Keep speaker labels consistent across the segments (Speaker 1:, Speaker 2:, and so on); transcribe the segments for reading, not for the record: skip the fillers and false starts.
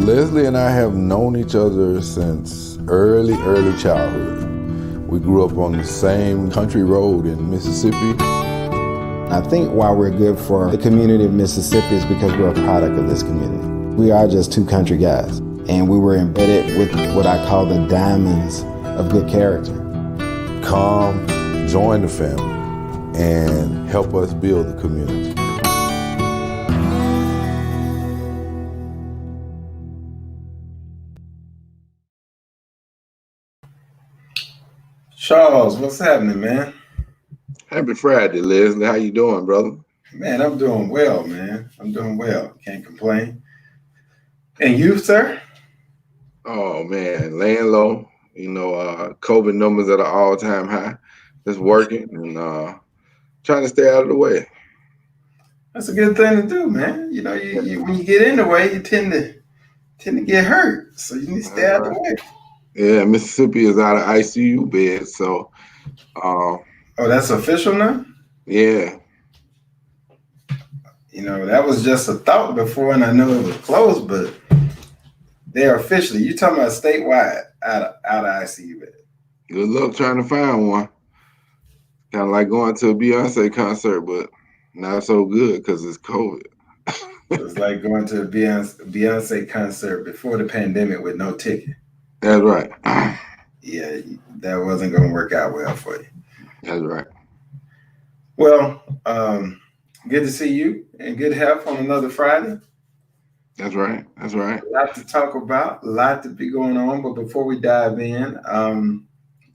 Speaker 1: Leslie and I have known each other since early childhood. We grew up on the same country road in Mississippi.
Speaker 2: I think why we're good for the community of Mississippi is because we're a product of this community. We are just two country guys, and we were embedded with what I call the diamonds of good character.
Speaker 1: Come, join the family, and help us build the community.
Speaker 3: Charles, what's happening, man?
Speaker 4: Happy Friday, Leslie. How you doing, brother?
Speaker 3: Man, I'm doing well, man. I'm doing well. Can't complain. And you, sir?
Speaker 4: Oh, man, laying low. You know, COVID numbers at an all-time high. Just working and trying to stay out of the way.
Speaker 3: That's a good thing to do, man. You know, you when you get in the way, you tend to get hurt. So you need to stay out of the way.
Speaker 4: Yeah, Mississippi is out of ICU beds, so.
Speaker 3: Oh, that's official now?
Speaker 4: Yeah.
Speaker 3: You know, that was just a thought before, and I know it was closed, but they're officially. You talking about statewide out of ICU bed?
Speaker 4: Good luck trying to find one. Kind of like going to a Beyonce concert, but not so good because it's COVID.
Speaker 3: It's like going to a Beyonce concert before the pandemic with no ticket.
Speaker 4: That's right.
Speaker 3: Yeah, that wasn't going to work out well for you.
Speaker 4: That's right.
Speaker 3: Well, good to see you and good health on another Friday.
Speaker 4: That's right. That's right.
Speaker 3: A lot to talk about, a lot to be going on. But before we dive in,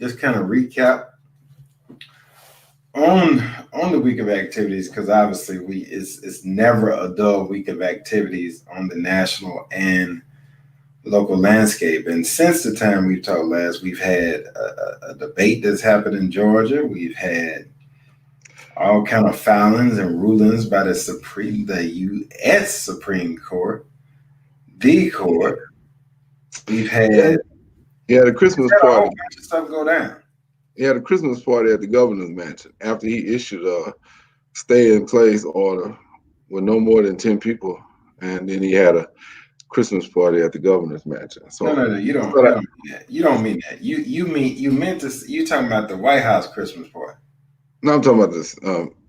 Speaker 3: just kind of recap on the week of activities, because obviously it's never a dull week of activities on the national and local landscape. And since the time we've talked last, we've had a debate that's happened in Georgia. We've had all kind of filings and rulings by the U.S. Supreme Court, the court. We've had
Speaker 4: the Christmas
Speaker 3: a whole
Speaker 4: party.
Speaker 3: bunch of stuff go down.
Speaker 4: He had a Christmas party at the governor's mansion after he issued a stay-in-place order with no more than 10 people, and then he had a Christmas party at the governor's mansion. So
Speaker 3: No, you don't mean that. You don't mean that. You talking about the White House Christmas party.
Speaker 4: No, I'm talking about this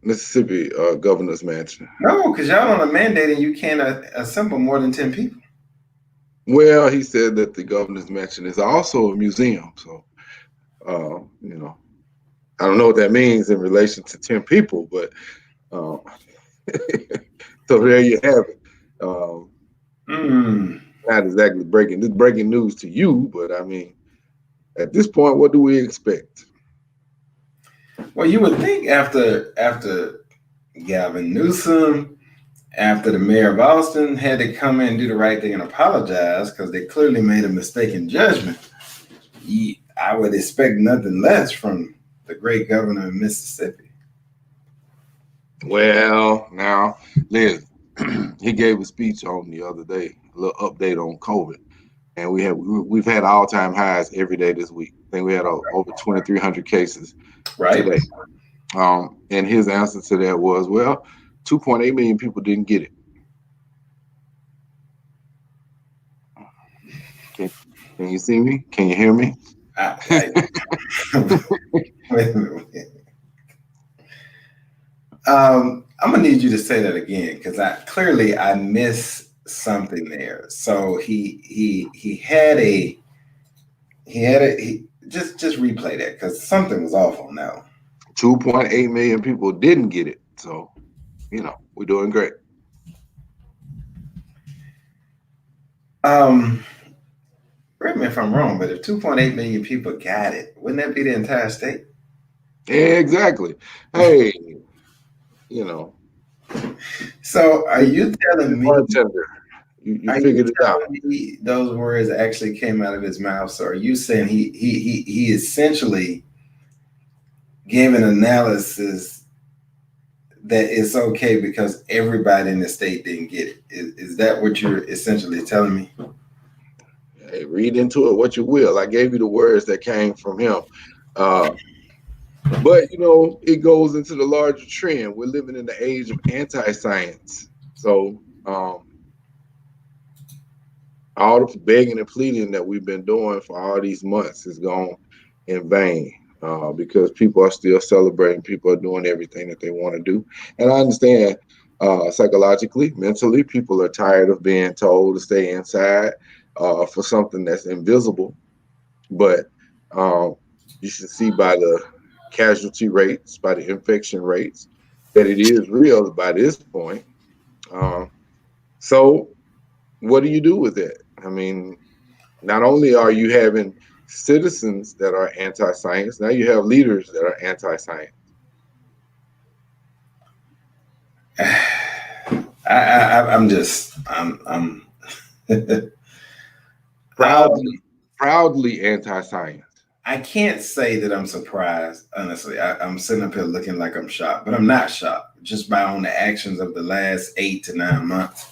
Speaker 4: Mississippi governor's mansion.
Speaker 3: No, because y'all on a mandate and you can't assemble more than 10 people.
Speaker 4: Well, he said that the governor's mansion is also a museum. So, you know, I don't know what that means in relation to 10 people, but so there you have it. Not exactly breaking news to you, but I mean, at this point, what do we expect?
Speaker 3: Well, you would think after Gavin Newsom, after the mayor of Austin had to come in and do the right thing and apologize because they clearly made a mistaken judgment, I would expect nothing less from the great governor of Mississippi.
Speaker 4: Well, now, Liz, he gave a speech on the other day, a little update on COVID, and we've had all-time highs every day this week. I think we had over 2,300 cases today. And his answer to that was, well, 2.8 million people didn't get it. Can you see me? Can you hear me?
Speaker 3: Wait a minute. I'm gonna need you to say that again because I missed something there. So he just replay that because something was off on that one.
Speaker 4: 2.8 million people didn't get it. So, you know, we're doing great.
Speaker 3: Correct me if I'm wrong, but if 2.8 million people got it, wouldn't that be the entire state?
Speaker 4: Yeah, exactly. Hey, you know.
Speaker 3: So are you telling me
Speaker 4: you figured it out?
Speaker 3: Those words actually came out of his mouth. So are you saying he essentially gave an analysis that it's okay because everybody in the state didn't get it? Is that what you're essentially telling me?
Speaker 4: Hey, read into it what you will. I gave you the words that came from him. But, you know, it goes into the larger trend. We're living in the age of anti-science. So All the begging and pleading that we've been doing for all these months is gone in vain, because people are still celebrating. People are doing everything that they want to do. And I understand, psychologically, mentally, people are tired of being told to stay inside for something that's invisible. But um, you should see by the casualty rates, by the infection rates, that it is real by this point. Um, so, what do you do with it? I mean, not only are you having citizens that are anti-science, now you have leaders that are anti-science.
Speaker 3: I'm
Speaker 4: Proudly, proudly anti-science.
Speaker 3: I can't say that I'm surprised, honestly. I'm sitting up here looking like I'm shocked, but I'm not shocked just by on the actions of the last 8 to 9 months.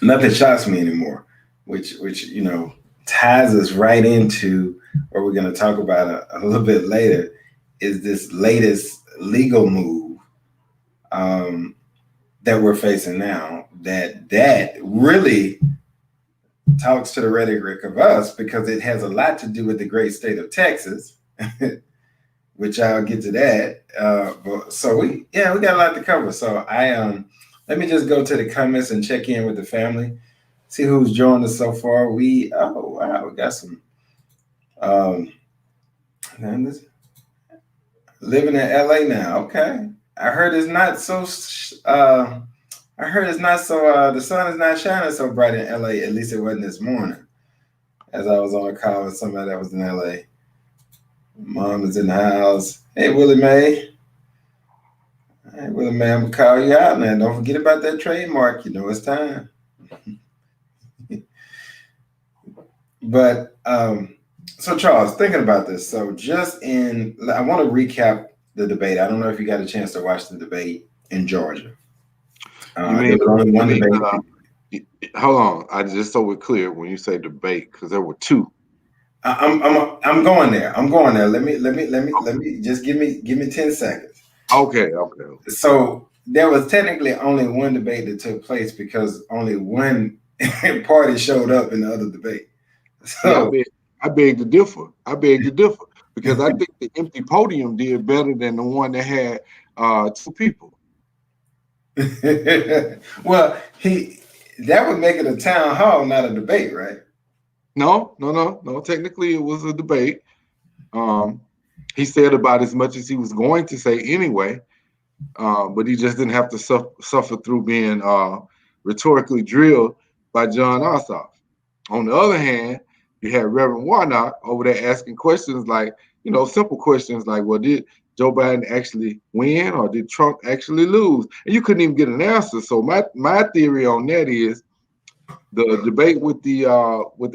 Speaker 3: Nothing shocks me anymore, which ties us right into what we're going to talk about a little bit later. Is this latest legal move that we're facing now that really talks to the rhetoric of us, because it has a lot to do with the great state of Texas, which I'll get to that. So we got a lot to cover. So let me just go to the comments and check in with the family, see who's joined us so far. We got some living in LA now. Okay, I heard it's not so. The sun is not shining so bright in LA. At least it wasn't this morning, as I was on a call with somebody that was in LA. Mom is in the house. Hey, Willie Mae. Hey, Willie Mae, I'm going to call you out now. Don't forget about that trademark. You know it's time. But, so Charles, thinking about this. So I want to recap the debate. I don't know if you got a chance to watch the debate in Georgia. There was only one debate.
Speaker 4: Hold on. I just so we're clear when you say debate, because there were two.
Speaker 3: I'm going there. I'm going there. Let me just give me 10 seconds.
Speaker 4: Okay.
Speaker 3: So there was technically only one debate that took place because only one party showed up in the other debate. So
Speaker 4: I beg to differ. Because I think the empty podium did better than the one that had two people.
Speaker 3: Well, that would make it a town hall, not a debate, right?
Speaker 4: No. Technically, it was a debate. He said about as much as he was going to say anyway, but he just didn't have to suffer through being rhetorically drilled by John Ossoff. On the other hand, you had Reverend Warnock over there asking questions like, simple questions like, well, did Joe Biden actually win or did Trump actually lose? And you couldn't even get an answer. So my theory on that is the debate with the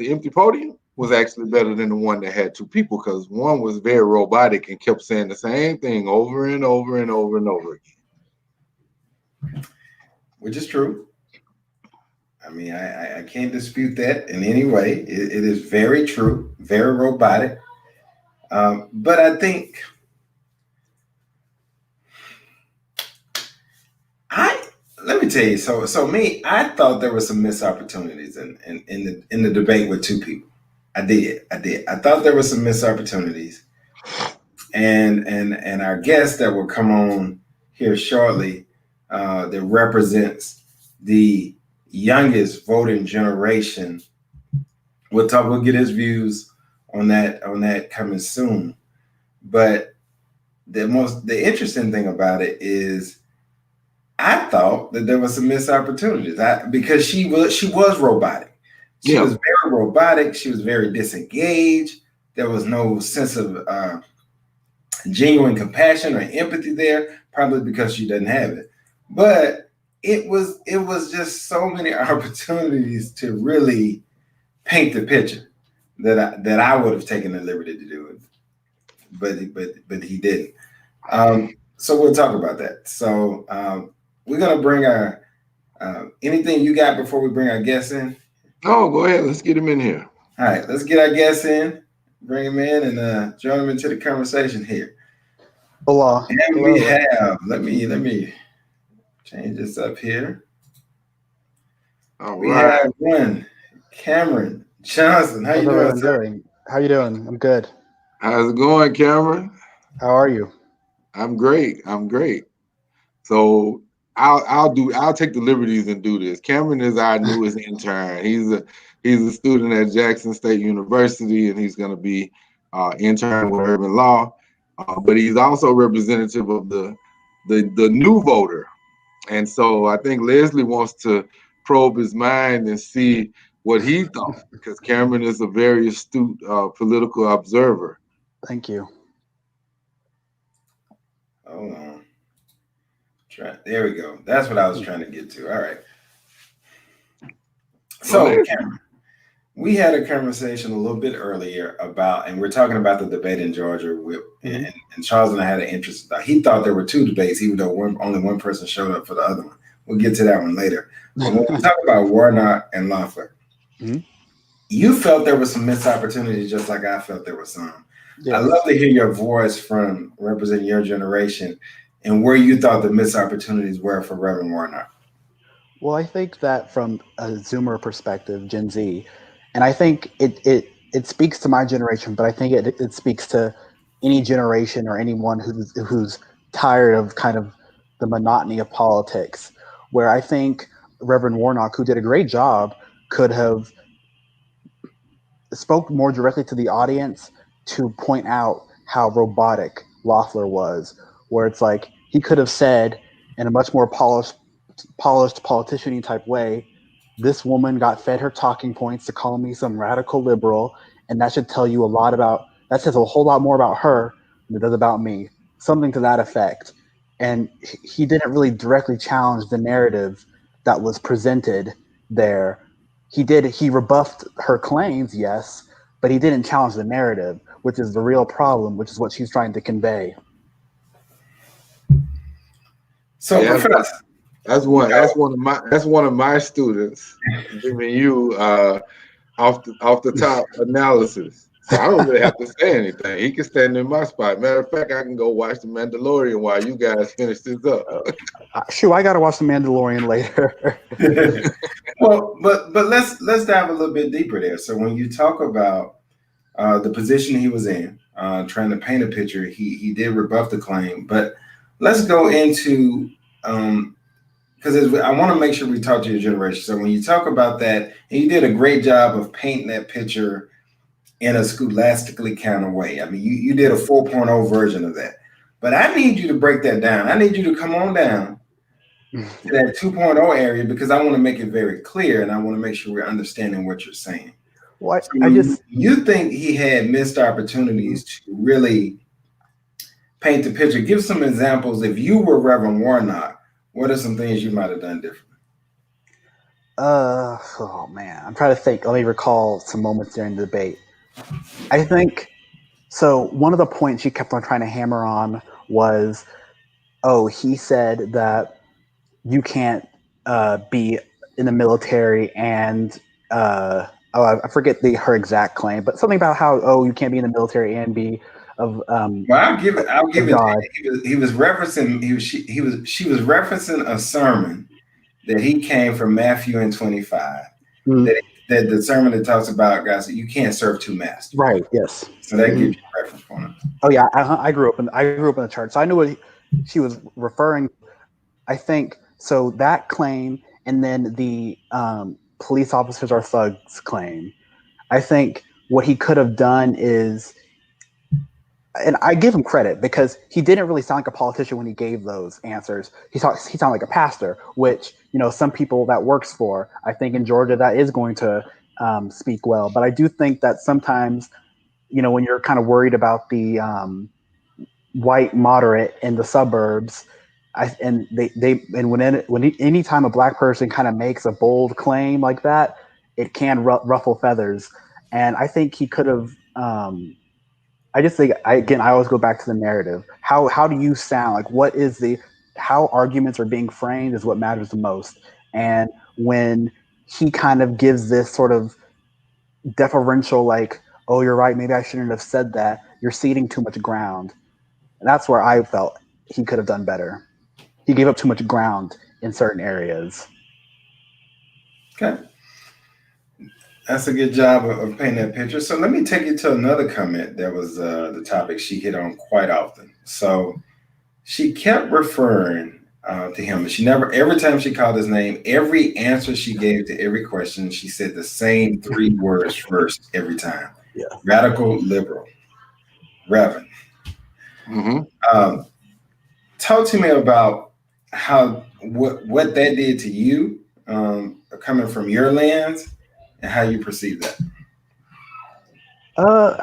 Speaker 4: empty podium was actually better than the one that had two people, because one was very robotic and kept saying the same thing over and over and over and over again.
Speaker 3: Which is true. I mean, I can't dispute that in any way. It is very true, very robotic. But I think let me tell you. So me, I thought there were some missed opportunities in the debate with two people. I did. I thought there were some missed opportunities, and our guest that will come on here shortly, that represents the youngest voting generation. We'll get his views on that coming soon. But the interesting thing about it is I thought that there was some missed opportunities because she was robotic. She was very robotic. She was very disengaged. There was no sense of genuine compassion or empathy there, probably because she doesn't have it. But it was just so many opportunities to really paint the picture that I would have taken the liberty to do it, but he didn't. So we'll talk about that. So we're gonna bring our anything you got before we bring our guests in.
Speaker 4: Oh, go ahead. Let's get him in here.
Speaker 3: All right, let's get our guests in, bring him in, and join them into the conversation here.
Speaker 2: Hola.
Speaker 3: And we have. Let me change this up here.
Speaker 4: All
Speaker 3: we
Speaker 4: right.
Speaker 3: have one Cameron Johnson. How
Speaker 5: How's
Speaker 3: you doing,
Speaker 5: everyone
Speaker 3: sir?
Speaker 5: doing? How you doing? I'm good.
Speaker 4: How's it going, Cameron?
Speaker 5: How are you?
Speaker 4: I'm great. I'm great. So I'll take the liberties and do this. Cameron is our newest intern. He's a student at Jackson State University, and he's going to be intern with Irvin Law. But he's also representative of the new voter. And so I think Leslie wants to probe his mind and see what he thought, because Cameron is a very astute political observer.
Speaker 5: Thank you.
Speaker 3: Hold on. There we go. That's what I was trying to get to. All right. So, Cameron, we had a conversation a little bit earlier about, and we're talking about the debate in Georgia and Charles and I had an interest. He thought there were two debates, even though only one person showed up for the other one. We'll get to that one later. But when we talk about Warnock and Loeffler, you felt there was some missed opportunities, just like I felt there was some. Yes. I'd love to hear your voice from representing your generation and where you thought the missed opportunities were for Reverend Warnock.
Speaker 5: Well, I think that from a Zoomer perspective, Gen Z, and I think it speaks to my generation, but I think it speaks to any generation or anyone who's tired of kind of the monotony of politics, where I think Reverend Warnock, who did a great job, could have spoke more directly to the audience to point out how robotic Loeffler was, where it's like he could have said in a much more polished politician-y type way, this woman got fed her talking points to call me some radical liberal, and that should tell you that says a whole lot more about her than it does about me. Something to that effect. And he didn't really directly challenge the narrative that was presented there. He rebuffed her claims, yes, but he didn't challenge the narrative, which is the real problem, which is what she's trying to convey.
Speaker 3: So,
Speaker 4: yeah,
Speaker 3: Professor,
Speaker 4: that's one of my students giving you off the top analysis. So I don't really have to say anything. He can stand in my spot. Matter of fact, I can go watch The Mandalorian while you guys finish this up.
Speaker 5: Shoot, I got to watch The Mandalorian later.
Speaker 3: Well, but let's dive a little bit deeper there. So when you talk about the position he was in, trying to paint a picture, he did rebuff the claim. But let's go into because I want to make sure we talk to your generation. So when you talk about that, and you did a great job of painting that picture in a scholastically kind of way. I mean, you did a 4.0 version of that. But I need you to break that down. I need you to come on down to that 2.0 area, because I want to make it very clear and I want to make sure we're understanding what you're saying.
Speaker 5: What?
Speaker 3: So you think he had missed opportunities to really paint the picture? Give some examples. If you were Reverend Warnock, what are some things you might have done differently?
Speaker 5: Oh man, I'm trying to think. Let me recall some moments during the debate. I think so. One of the points she kept on trying to hammer on was, he said that you can't be in the military and I forget her exact claim, but something about how you can't be in the military and be of
Speaker 3: well, I'll give it. He was referencing. She was referencing a sermon that he came from Matthew and 25. That the sermon that talks about, guys, that you can't serve two masters.
Speaker 5: Right. Yes.
Speaker 3: So that gives you a reference point.
Speaker 5: Oh yeah, I grew up in the church, so I knew what she was referring. I think so. That claim, and then the police officers are thugs claim. I think what he could have done is, and I give him credit because he didn't really sound like a politician when he gave those answers. He sounded like a pastor, which some people that works for. I think in Georgia that is going to speak well, but I do think that sometimes, when you're kind of worried about the white moderate in the suburbs, anytime a black person kind of makes a bold claim like that, it can ruffle feathers, and I think he could have. I just think I always go back to the narrative. How do you sound? Like, what is how arguments are being framed is what matters the most. And when he kind of gives this sort of deferential, like, oh, you're right, maybe I shouldn't have said that, you're ceding too much ground. And that's where I felt he could have done better. He gave up too much ground in certain areas.
Speaker 3: Okay. That's a good job of painting that picture. So let me take you to another comment that was the topic she hit on quite often. So she kept referring to him. She never, every time she called his name, every answer she gave to every question, she said the same three words first every time.
Speaker 5: Yeah.
Speaker 3: Radical liberal. Reverend.
Speaker 4: Mm-hmm.
Speaker 3: Talk to me about what that did to you, coming from your lens, and how you perceive that.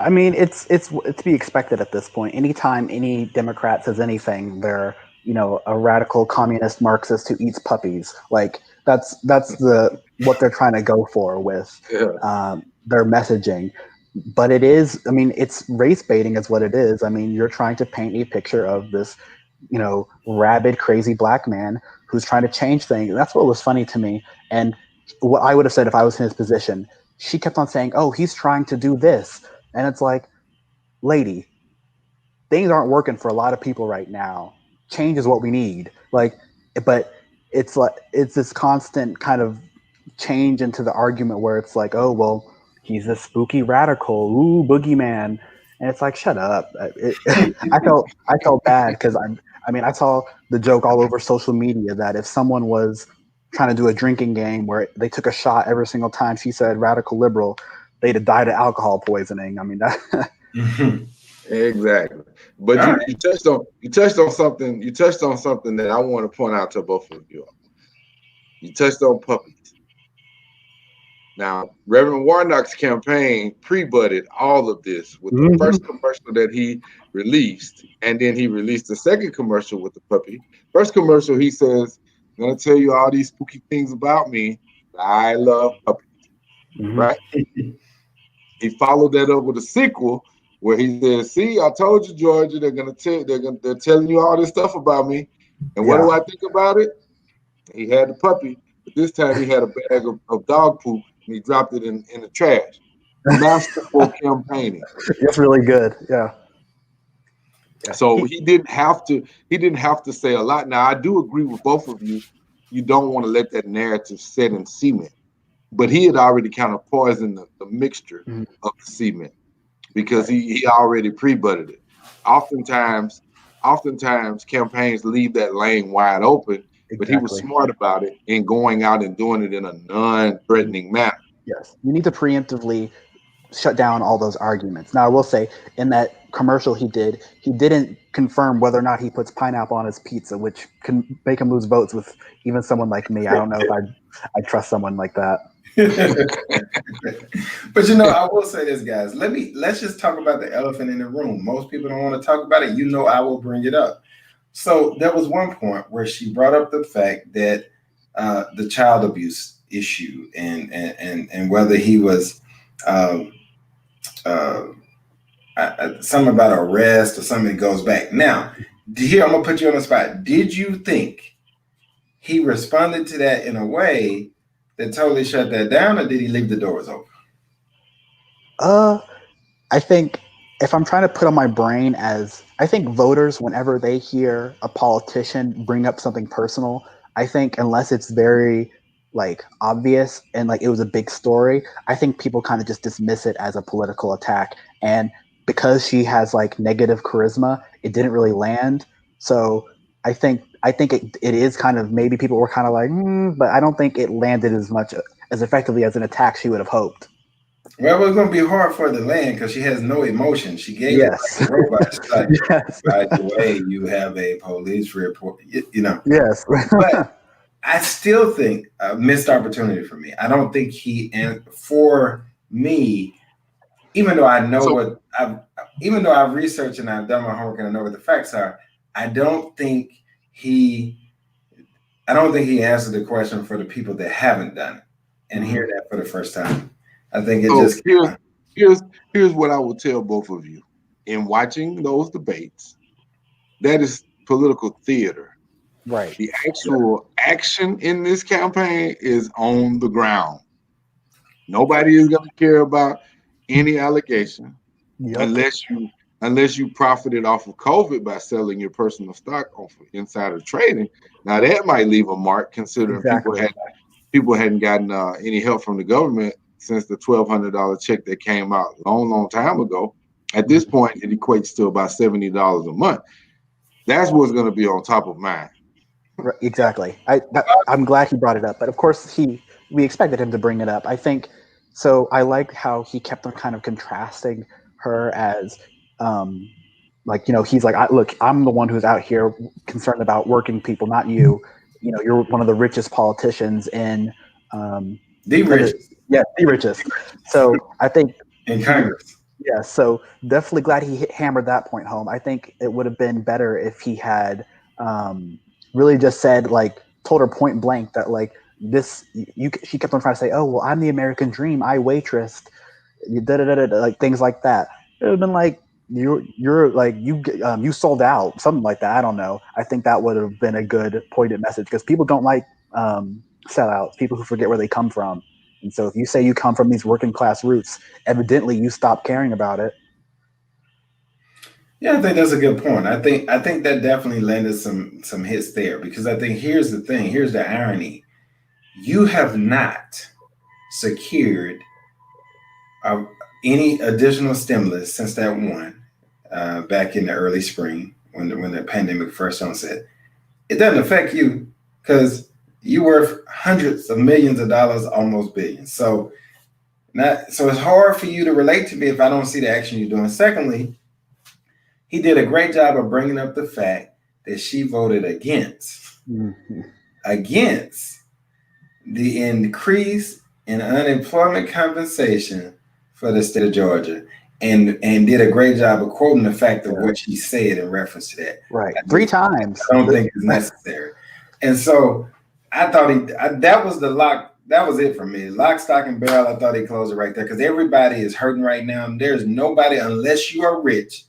Speaker 5: I mean, it's to be expected at this point. Anytime any Democrat says anything, they're a radical communist Marxist who eats puppies. Like that's the what they're trying to go for with their messaging. But it is, I mean, it's race baiting is what it is. I mean, you're trying to paint a picture of this, rabid, crazy black man who's trying to change things. And that's what was funny to me. And what I would have said if I was in his position, she kept on saying, "Oh, he's trying to do this." And it's like, lady, things aren't working for a lot of people right now. Change is what we need. But it's this constant kind of change into the argument where it's like, oh, well, he's a spooky radical, ooh, boogeyman. And it's like, shut up. I felt bad because I saw the joke all over social media that if someone was trying to do a drinking game where they took a shot every single time she said radical liberal, they'd have died of alcohol poisoning. I mean, that.
Speaker 4: Exactly. But you touched on something that I want to point out to both of you. You touched on puppies. Now, Reverend Warnock's campaign pre-budded all of this with the first commercial that he released, and then he released the second commercial with the puppy. First commercial, he says, "I'm going to tell you all these spooky things about me. I love puppies." Right? He followed that up with a sequel where he says, "See, I told you, Georgia, they're telling you all this stuff about me. And what do I think about it?" He had the puppy, but this time he had a bag of dog poop and he dropped it in the trash. Masterful campaigning.
Speaker 5: It's really good. Yeah.
Speaker 4: So he didn't have to say a lot. Now I do agree with both of you. You don't want to let that narrative set in cement. But he had already kind of poisoned the mixture of the cement because he already pre-budded it. Oftentimes campaigns leave that lane wide open, but he was smart about it in going out and doing it in a non-threatening manner.
Speaker 5: Yes, you need to preemptively shut down all those arguments. Now, I will say, in that commercial he didn't confirm whether or not he puts pineapple on his pizza, which can make him lose votes with even someone like me. I don't know if I'd trust someone like that.
Speaker 3: But I will say this, guys. Let's just talk about the elephant in the room. Most people don't want to talk about it. I will bring it up. So there was one point where she brought up the fact that the child abuse issue and whether he was something about arrest or something that goes back. Now, here I'm gonna put you on the spot. Did you think he responded to that in a way that totally shut that down, or did he leave the doors open?
Speaker 5: I think if I'm trying to put on my brain I think voters, whenever they hear a politician bring up something personal, I think unless it's very obvious and it was a big story, I think people kind of just dismiss it as a political attack. And because she has negative charisma, it didn't really land. So I think it is kind of, maybe people were kind of but I don't think it landed as effectively as an attack she would have hoped.
Speaker 3: Well, it's going to be hard for the land because she has no emotion. She gave it like a robot.
Speaker 5: Yes.
Speaker 3: By the way, you have a police report.
Speaker 5: Yes.
Speaker 3: But I still think a missed opportunity for me. I don't think and for me, even though I know even though I've researched and I've done my homework and I know what the facts are, I don't think he answered the question for the people that haven't done it and hear that for the first time. I think
Speaker 4: here's what I will tell both of you. In watching those debates, that is political theater.
Speaker 5: Right.
Speaker 4: The actual action in this campaign is on the ground. Nobody is going to care about any allegation unless you profited off of COVID by selling your personal stock off of insider trading. Now that might leave a mark, considering people hadn't gotten any help from the government since the $1,200 check that came out long time ago. At this point, it equates to about $70 a month. That's what's going to be on top of mine.
Speaker 5: Right, exactly. I'm glad he brought it up, but of course we expected him to bring it up. I think so. I like how he kept on kind of contrasting her as, he's like, look, I'm the one who's out here concerned about working people, not you. You're one of the richest politicians in
Speaker 3: the richest.
Speaker 5: Yeah, the richest. So I think
Speaker 3: in Congress.
Speaker 5: Yeah, so definitely glad he hammered that point home. I think it would have been better if he had really just said, like, told her point blank that, like, this. She kept on trying to say, "Oh, well, I'm the American dream. I waitressed," like things like that. It would have been like you're like you sold out, something like that. I don't know. I think that would have been a good pointed message because people don't like sellouts, people who forget where they come from. And so if you say you come from these working class roots, evidently you stop caring about it.
Speaker 3: Yeah, I think that's a good point. I think that definitely landed some hits there because I think here's the thing, here's the irony. You have not secured any additional stimulus since that one back in the early spring when the pandemic first onset. It doesn't affect you because you worth hundreds of millions of dollars, almost billions. So it's hard for you to relate to me if I don't see the action you're doing. Secondly, he did a great job of bringing up the fact that she voted against the increase in unemployment compensation for the state of Georgia, and did a great job of quoting the fact of what she said in reference to that.
Speaker 5: Right, 3 times.
Speaker 3: I don't think it's necessary, and so I thought that was the lock. That was it for me. Lock, stock, and barrel. I thought he closed it right there because everybody is hurting right now. There's nobody, unless you are rich,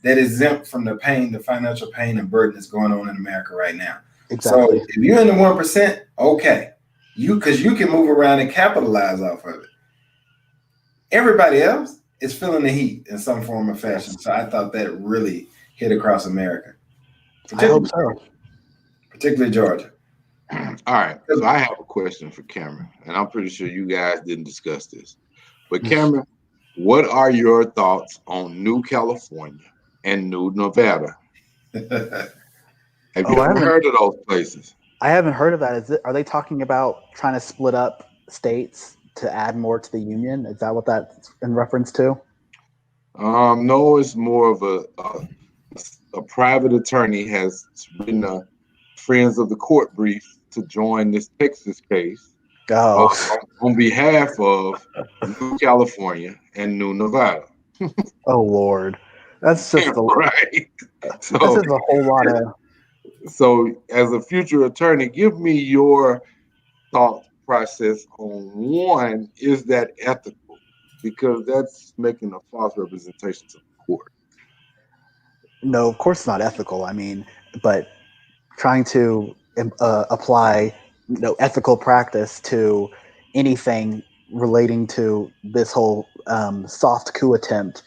Speaker 3: that is exempt from the pain, the financial pain and burden that's going on in America right now.
Speaker 5: Exactly.
Speaker 3: So if you're in the 1%, okay, because you can move around and capitalize off of it. Everybody else is feeling the heat in some form or fashion. So I thought that really hit across America.
Speaker 5: I hope so.
Speaker 3: Particularly Georgia.
Speaker 4: All right. So I have a question for Cameron, and I'm pretty sure you guys didn't discuss this. But Cameron, what are your thoughts on New California and New Nevada? Have you ever heard of those places?
Speaker 5: I haven't heard of that. Are they talking about trying to split up states to add more to the union? Is that what that's in reference to?
Speaker 4: No, it's more of a private attorney has written a Friends of the Court brief to join this Texas case on behalf of New California and New Nevada.
Speaker 5: Oh Lord, that's just
Speaker 4: right. So
Speaker 5: this is a whole lot of.
Speaker 4: So, as a future attorney, give me your thought process on one: is that ethical? Because that's making a false representation to the court.
Speaker 5: No, of course it's not ethical. I mean, but trying to apply ethical practice to anything relating to this whole soft coup attempt,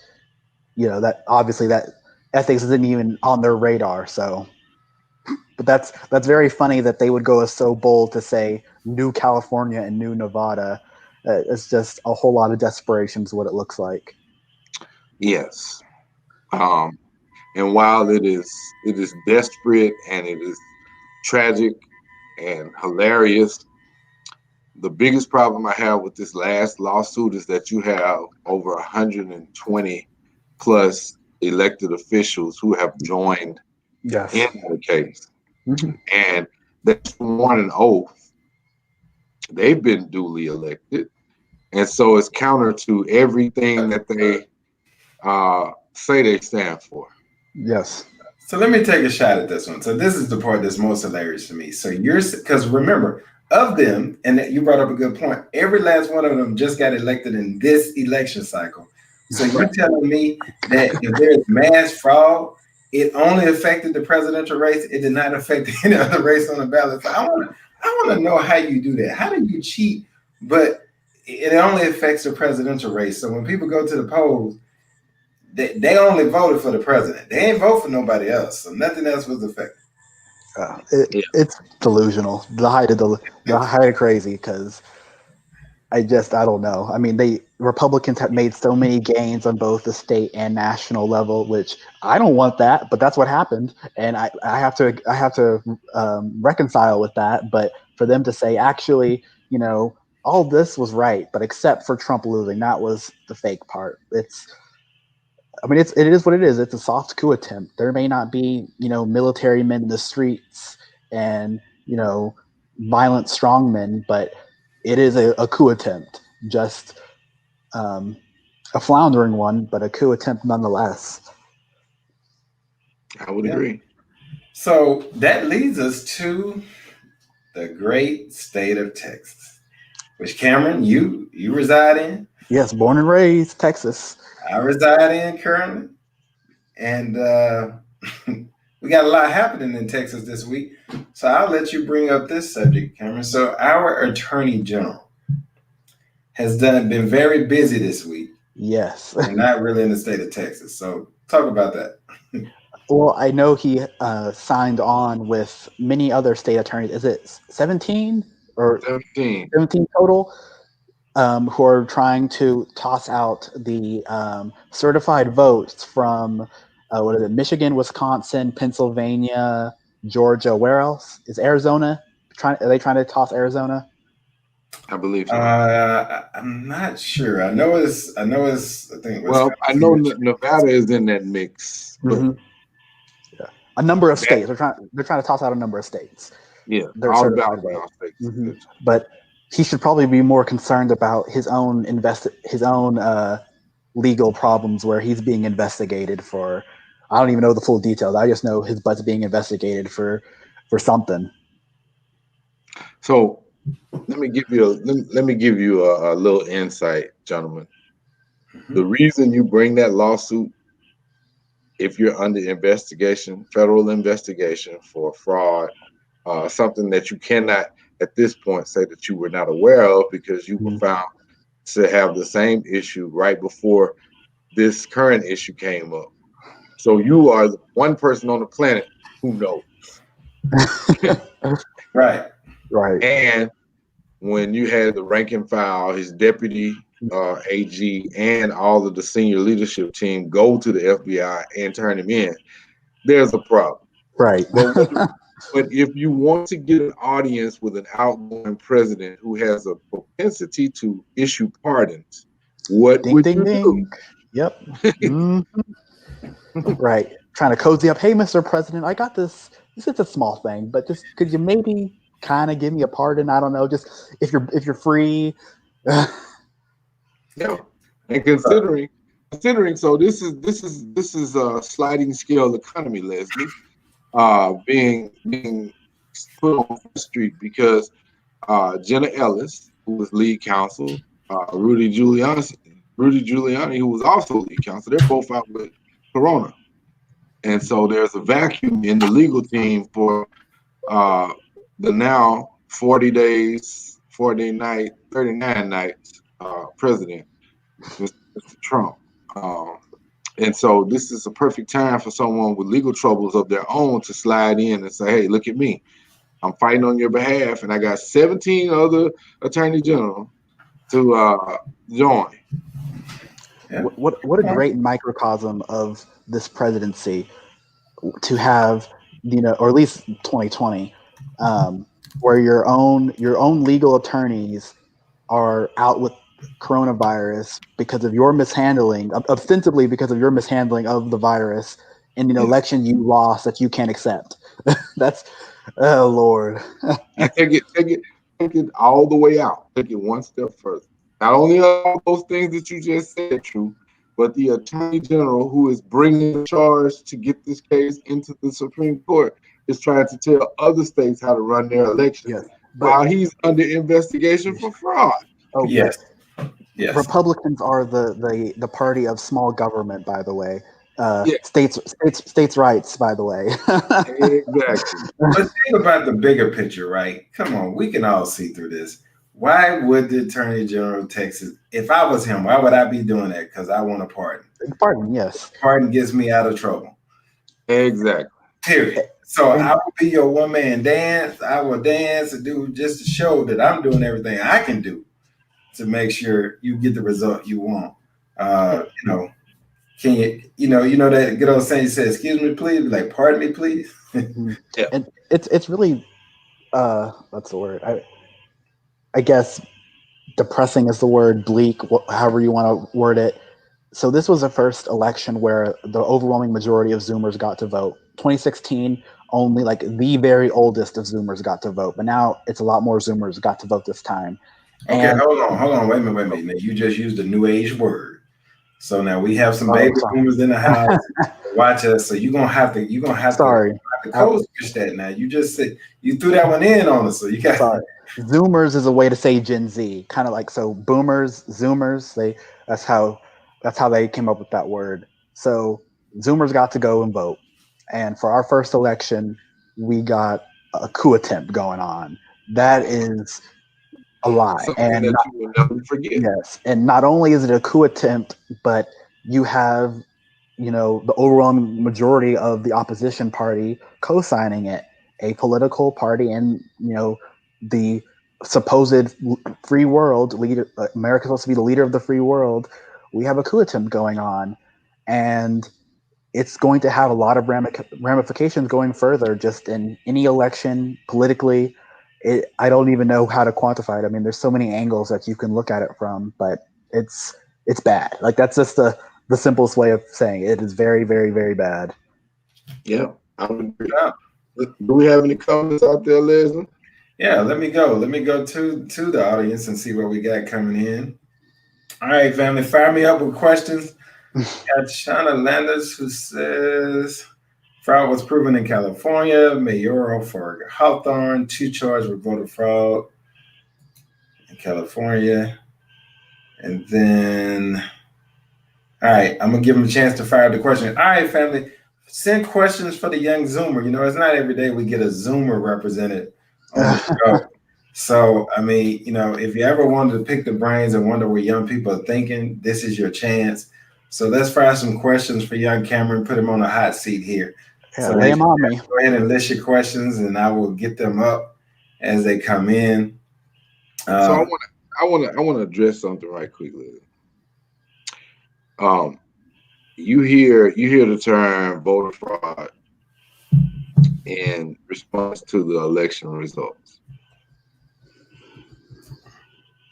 Speaker 5: that obviously that ethics isn't even on their radar. So, but that's very funny that they would go so bold to say New California and New Nevada. It's just a whole lot of desperation is what it looks like.
Speaker 4: Yes. And while it is desperate and it is tragic and hilarious, the biggest problem I have with this last lawsuit is that you have over 120 plus elected officials who have joined in the case. Mm-hmm. And that's sworn an oath. They've been duly elected. And so it's counter to everything that they say they stand for.
Speaker 5: Yes.
Speaker 3: So let me take a shot at this one. So this is the part that's most hilarious to me. So because remember, of them, and you brought up a good point, every last one of them just got elected in this election cycle. So you're telling me that if there's mass fraud, it only affected the presidential race, it did not affect any other race on the ballot. So I want to know how you do that. How do you cheat, but it only affects the presidential race? So when people go to the polls, they only voted for the president. They ain't vote for nobody else. So nothing else was affected.
Speaker 5: It's delusional. The height of crazy. Because I don't know. I mean, Republicans have made so many gains on both the state and national level, which I don't want that, but that's what happened, and I have to reconcile with that. But for them to say, actually, all this was right, but except for Trump losing, that was the fake part. It is what it is. It's a soft coup attempt. There may not be, military men in the streets and, violent strongmen, but it is a coup attempt. Just a floundering one, but a coup attempt nonetheless.
Speaker 4: I would agree.
Speaker 3: So that leads us to the great state of Texas, which Cameron, you reside in.
Speaker 5: Yes, born and raised Texas.
Speaker 3: I reside in currently, and we got a lot happening in Texas this week. So I'll let you bring up this subject, Cameron. So our Attorney General has been very busy this week.
Speaker 5: Yes.
Speaker 3: And not really in the state of Texas. So talk about that.
Speaker 5: Well, I know he signed on with many other state attorneys. Is it 17 or
Speaker 4: 17
Speaker 5: total? Who are trying to toss out the certified votes from Michigan, Wisconsin, Pennsylvania, Georgia. Where else is Arizona? Are they trying to toss Arizona?
Speaker 4: I believe so.
Speaker 3: I'm not sure. I know it's. I think.
Speaker 4: Well, I know Nevada is in that mix.
Speaker 5: Mm-hmm. Yeah. A number of states. They're trying to toss out a number of states.
Speaker 4: Yeah,
Speaker 5: they're
Speaker 4: all
Speaker 5: certified
Speaker 4: about states.
Speaker 5: Mm-hmm. But he should probably be more concerned about his own legal problems where he's being investigated for. I don't even know the full details. I just know his butt's being investigated for something.
Speaker 4: So let me give you a little insight, gentlemen. Mm-hmm. The reason you bring that lawsuit, if you're under investigation, federal investigation for fraud, something that you cannot at this point say that you were not aware of because you were found to have the same issue right before this current issue came up. So you are the one person on the planet who knows.
Speaker 3: Right.
Speaker 4: And when you had the rank and file, his deputy AG, and all of the senior leadership team go to the FBI and turn him in, there's a problem.
Speaker 5: Right.
Speaker 4: But if you want to get an audience with an outgoing president who has a propensity to issue pardons, what would you do?
Speaker 5: Yep. Mm-hmm. Right. Trying to cozy up. Hey, Mr. President, I got this. This is a small thing, but just could you maybe kind of give me a pardon? I don't know. Just if you're free.
Speaker 4: Yeah. And considering, so this is a sliding scale economy, Leslie. Being put on the street because Jenna Ellis, who was lead counsel, Rudy Giuliani, who was also lead counsel, they're both out with corona, and so there's a vacuum in the legal team for the now 39 nights president, Mr. Trump. And so this is a perfect time for someone with legal troubles of their own to slide in and say, hey, look at me. I'm fighting on your behalf, and I got 17 other attorney general to join.
Speaker 5: Yeah. What a great microcosm of this presidency to have, or at least 2020, where your own legal attorneys are out with coronavirus because of your mishandling, ostensibly because of your mishandling of the virus in an election you lost that you can't accept. That's, oh Lord.
Speaker 4: Take it all the way out. Take it one step further. Not only are all those things that you just said true, but the attorney general who is bringing the charge to get this case into the Supreme Court is trying to tell other states how to run their elections while he's under investigation for fraud.
Speaker 5: Oh
Speaker 3: yes.
Speaker 5: Yes. Republicans are the party of small government, by the way. States' rights, by the way.
Speaker 4: Exactly.
Speaker 3: But think about the bigger picture, right? Come on, we can all see through this. Why would the Attorney General of Texas, if I was him, why would I be doing that? Because I want a pardon.
Speaker 5: Pardon, yes.
Speaker 3: Pardon gets me out of trouble.
Speaker 4: Exactly.
Speaker 3: Period. So I will be your one-man dance. I will dance and do just to show that I'm doing everything I can do to make sure you get the result you want. Can you know that good old saying says, "Excuse me, please," like, "Pardon me, please."
Speaker 4: Yeah.
Speaker 5: And it's really what's the word? I guess depressing is the word, bleak, however you want to word it. So this was the first election where the overwhelming majority of Zoomers got to vote. 2016, only like the very oldest of Zoomers got to vote, but now it's a lot more Zoomers got to vote this time.
Speaker 3: Okay,
Speaker 5: And
Speaker 3: hold on, wait a minute. Now, you just used a new age word. So now we have some baby
Speaker 5: sorry.
Speaker 3: boomers in the house. Watch us. So you're gonna have
Speaker 5: Sorry.
Speaker 3: to code switch that now. You just said you threw that one in on us, so you got
Speaker 5: Sorry. Zoomers is a way to say Gen Z, kind of like, so boomers, Zoomers, that's how they came up with that word. So Zoomers got to go and vote. And for our first election, we got a coup attempt going on. That is a lie.
Speaker 4: Something that you will never forget.
Speaker 5: Yes. And not only is it a coup attempt, but you have, the overwhelming majority of the opposition party co-signing it, a political party, and, the supposed free world leader, America's supposed to be the leader of the free world. We have a coup attempt going on, and it's going to have a lot of ramifications going further, just in any election politically. I don't even know how to quantify it. I mean, there's so many angles that you can look at it from, but it's bad. Like, that's just the simplest way of saying it. It is very, very, very bad.
Speaker 4: Yeah, I would agree. Do we have any comments out there, Leslie?
Speaker 3: Yeah, let me go to the audience and see what we got coming in. All right, family, fire me up with questions. Got Shauna Landers, who says fraud was proven in California, mayoral for Hawthorne, 2 charged with voter fraud in California. And then, all right, I'm gonna give them a chance to fire the question. All right, family, send questions for the young Zoomer. It's not every day we get a Zoomer represented on the show. So, I mean, if you ever wanted to pick the brains and wonder what young people are thinking, this is your chance. So let's fire some questions for young Cameron, put him on a hot seat here.
Speaker 5: Yeah,
Speaker 3: so
Speaker 5: lay him on me.
Speaker 3: Go ahead and list your questions, and I will get them up as they come in.
Speaker 4: So I want to address something right quickly. You hear the term voter fraud in response to the election results,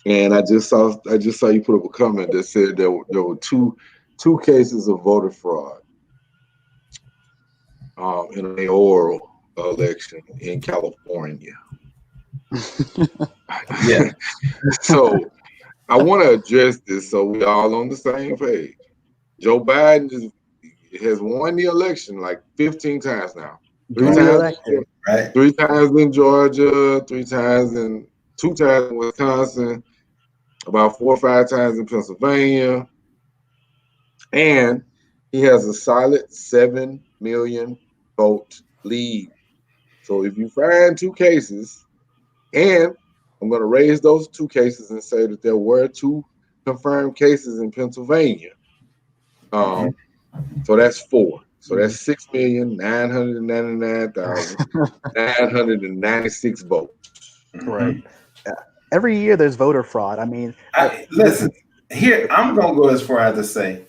Speaker 4: and I just saw you put up a comment that said there were two cases of voter fraud in an oral election in California.
Speaker 3: Yeah.
Speaker 4: So I want to address this so we all on the same page. Joe Biden has won the election like 15 times now. 3 times in Georgia, 2 times in Wisconsin, about 4 or 5 times in Pennsylvania, and he has a solid 7 million vote lead. So if you find 2 cases, and I'm going to raise those 2 cases and say that there were 2 confirmed cases in Pennsylvania. So that's 4. So that's 6,999,996 votes.
Speaker 5: Right. Every year there's voter fraud. I mean,
Speaker 3: listen, here, I'm going to go as far as to say,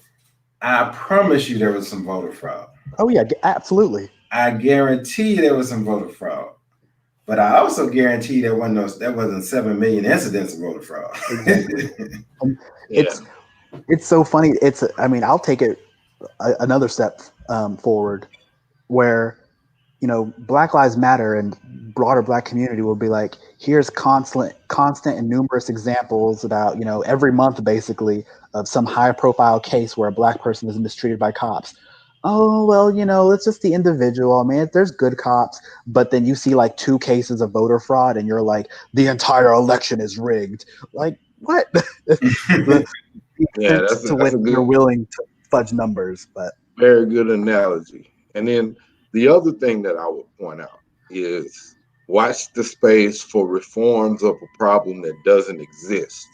Speaker 3: I promise you there was some voter fraud.
Speaker 5: Oh, yeah, absolutely.
Speaker 3: I guarantee there was some voter fraud. But I also guarantee there wasn't 7 million incidents of voter fraud.
Speaker 5: It's so funny. I'll take it another step forward, where Black Lives Matter and broader Black community will be like, here's constant and numerous examples about every month basically of some high profile case where a Black person is mistreated by cops. Oh, well, it's just the individual. I mean, there's good cops, but then you see like 2 cases of voter fraud and you're like, the entire election is rigged. Like, what?
Speaker 4: Yeah, that's a good,
Speaker 5: you're willing to fudge numbers, but
Speaker 4: very good analogy. And then the other thing that I would point out is watch the space for reforms of a problem that doesn't exist.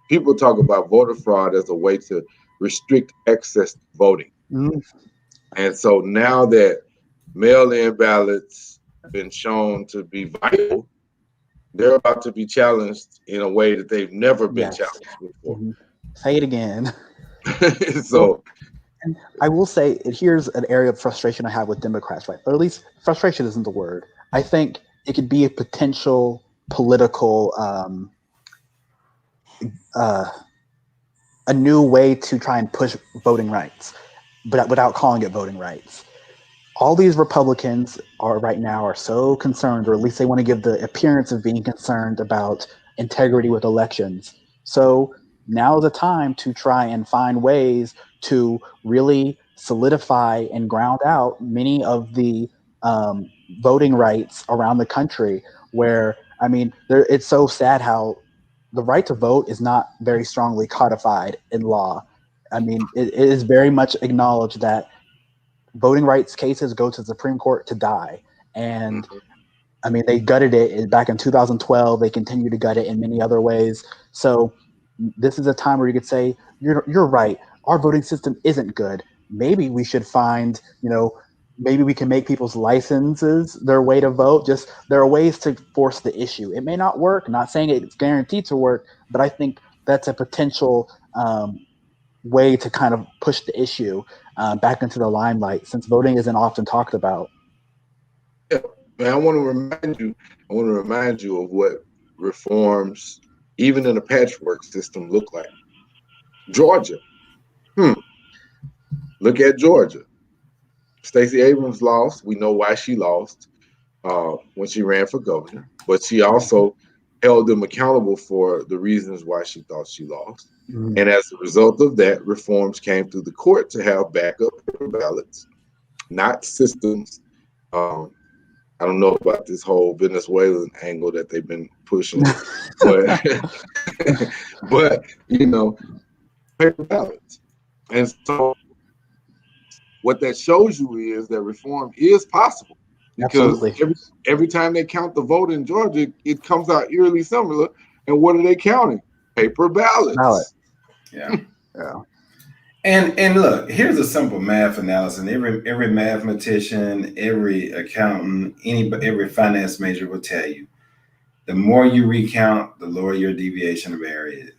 Speaker 4: People talk about voter fraud as a way to restrict access to voting.
Speaker 5: Mm-hmm.
Speaker 4: And so now that mail-in ballots have been shown to be vital, they're about to be challenged in a way that they've never been
Speaker 5: Yes.
Speaker 4: challenged before.
Speaker 5: Mhm. Say it again.
Speaker 4: So,
Speaker 5: And I will say, here's an area of frustration I have with Democrats, right? Or at least frustration isn't the word. I think it could be a potential political, a new way to try and push voting rights, but without calling it voting rights. All these Republicans are right now are so concerned, or at least they want to give the appearance of being concerned about integrity with elections. So now is the time to try and find ways to really solidify and ground out many of the voting rights around the country. Where I mean, it's so sad how the right to vote is not very strongly codified in law. I mean, it is very much acknowledged that voting rights cases go to the Supreme Court to die. And I mean, they gutted it back in 2012. They continue to gut it in many other ways. So this is a time where you could say, you're right. Our voting system isn't good. Maybe we should find, maybe we can make people's licenses their way to vote. Just there are ways to force the issue. It may not work. Not saying it's guaranteed to work, but I think that's a potential way to kind of push the issue back into the limelight, since voting isn't often talked about.
Speaker 4: yeah, man, I want to remind you of what reforms, even in a patchwork system, look like. Georgia. Look at Georgia. Stacey Abrams lost. We know why she lost when she ran for governor, but she also held them accountable for the reasons why she thought she lost.
Speaker 5: Mm-hmm.
Speaker 4: And as a result of that, reforms came through the court to have backup ballots, not systems. I don't know about this whole Venezuelan angle that they've been pushing, but but paper ballots. And so what that shows you is that reform is possible, because every time they count the vote in Georgia, it comes out eerily similar. And what are they counting? Paper ballots.
Speaker 3: Yeah. Yeah. And look, here's a simple math analysis. Every mathematician, every accountant, every finance major will tell you, the more you recount, the lower your deviation of error is.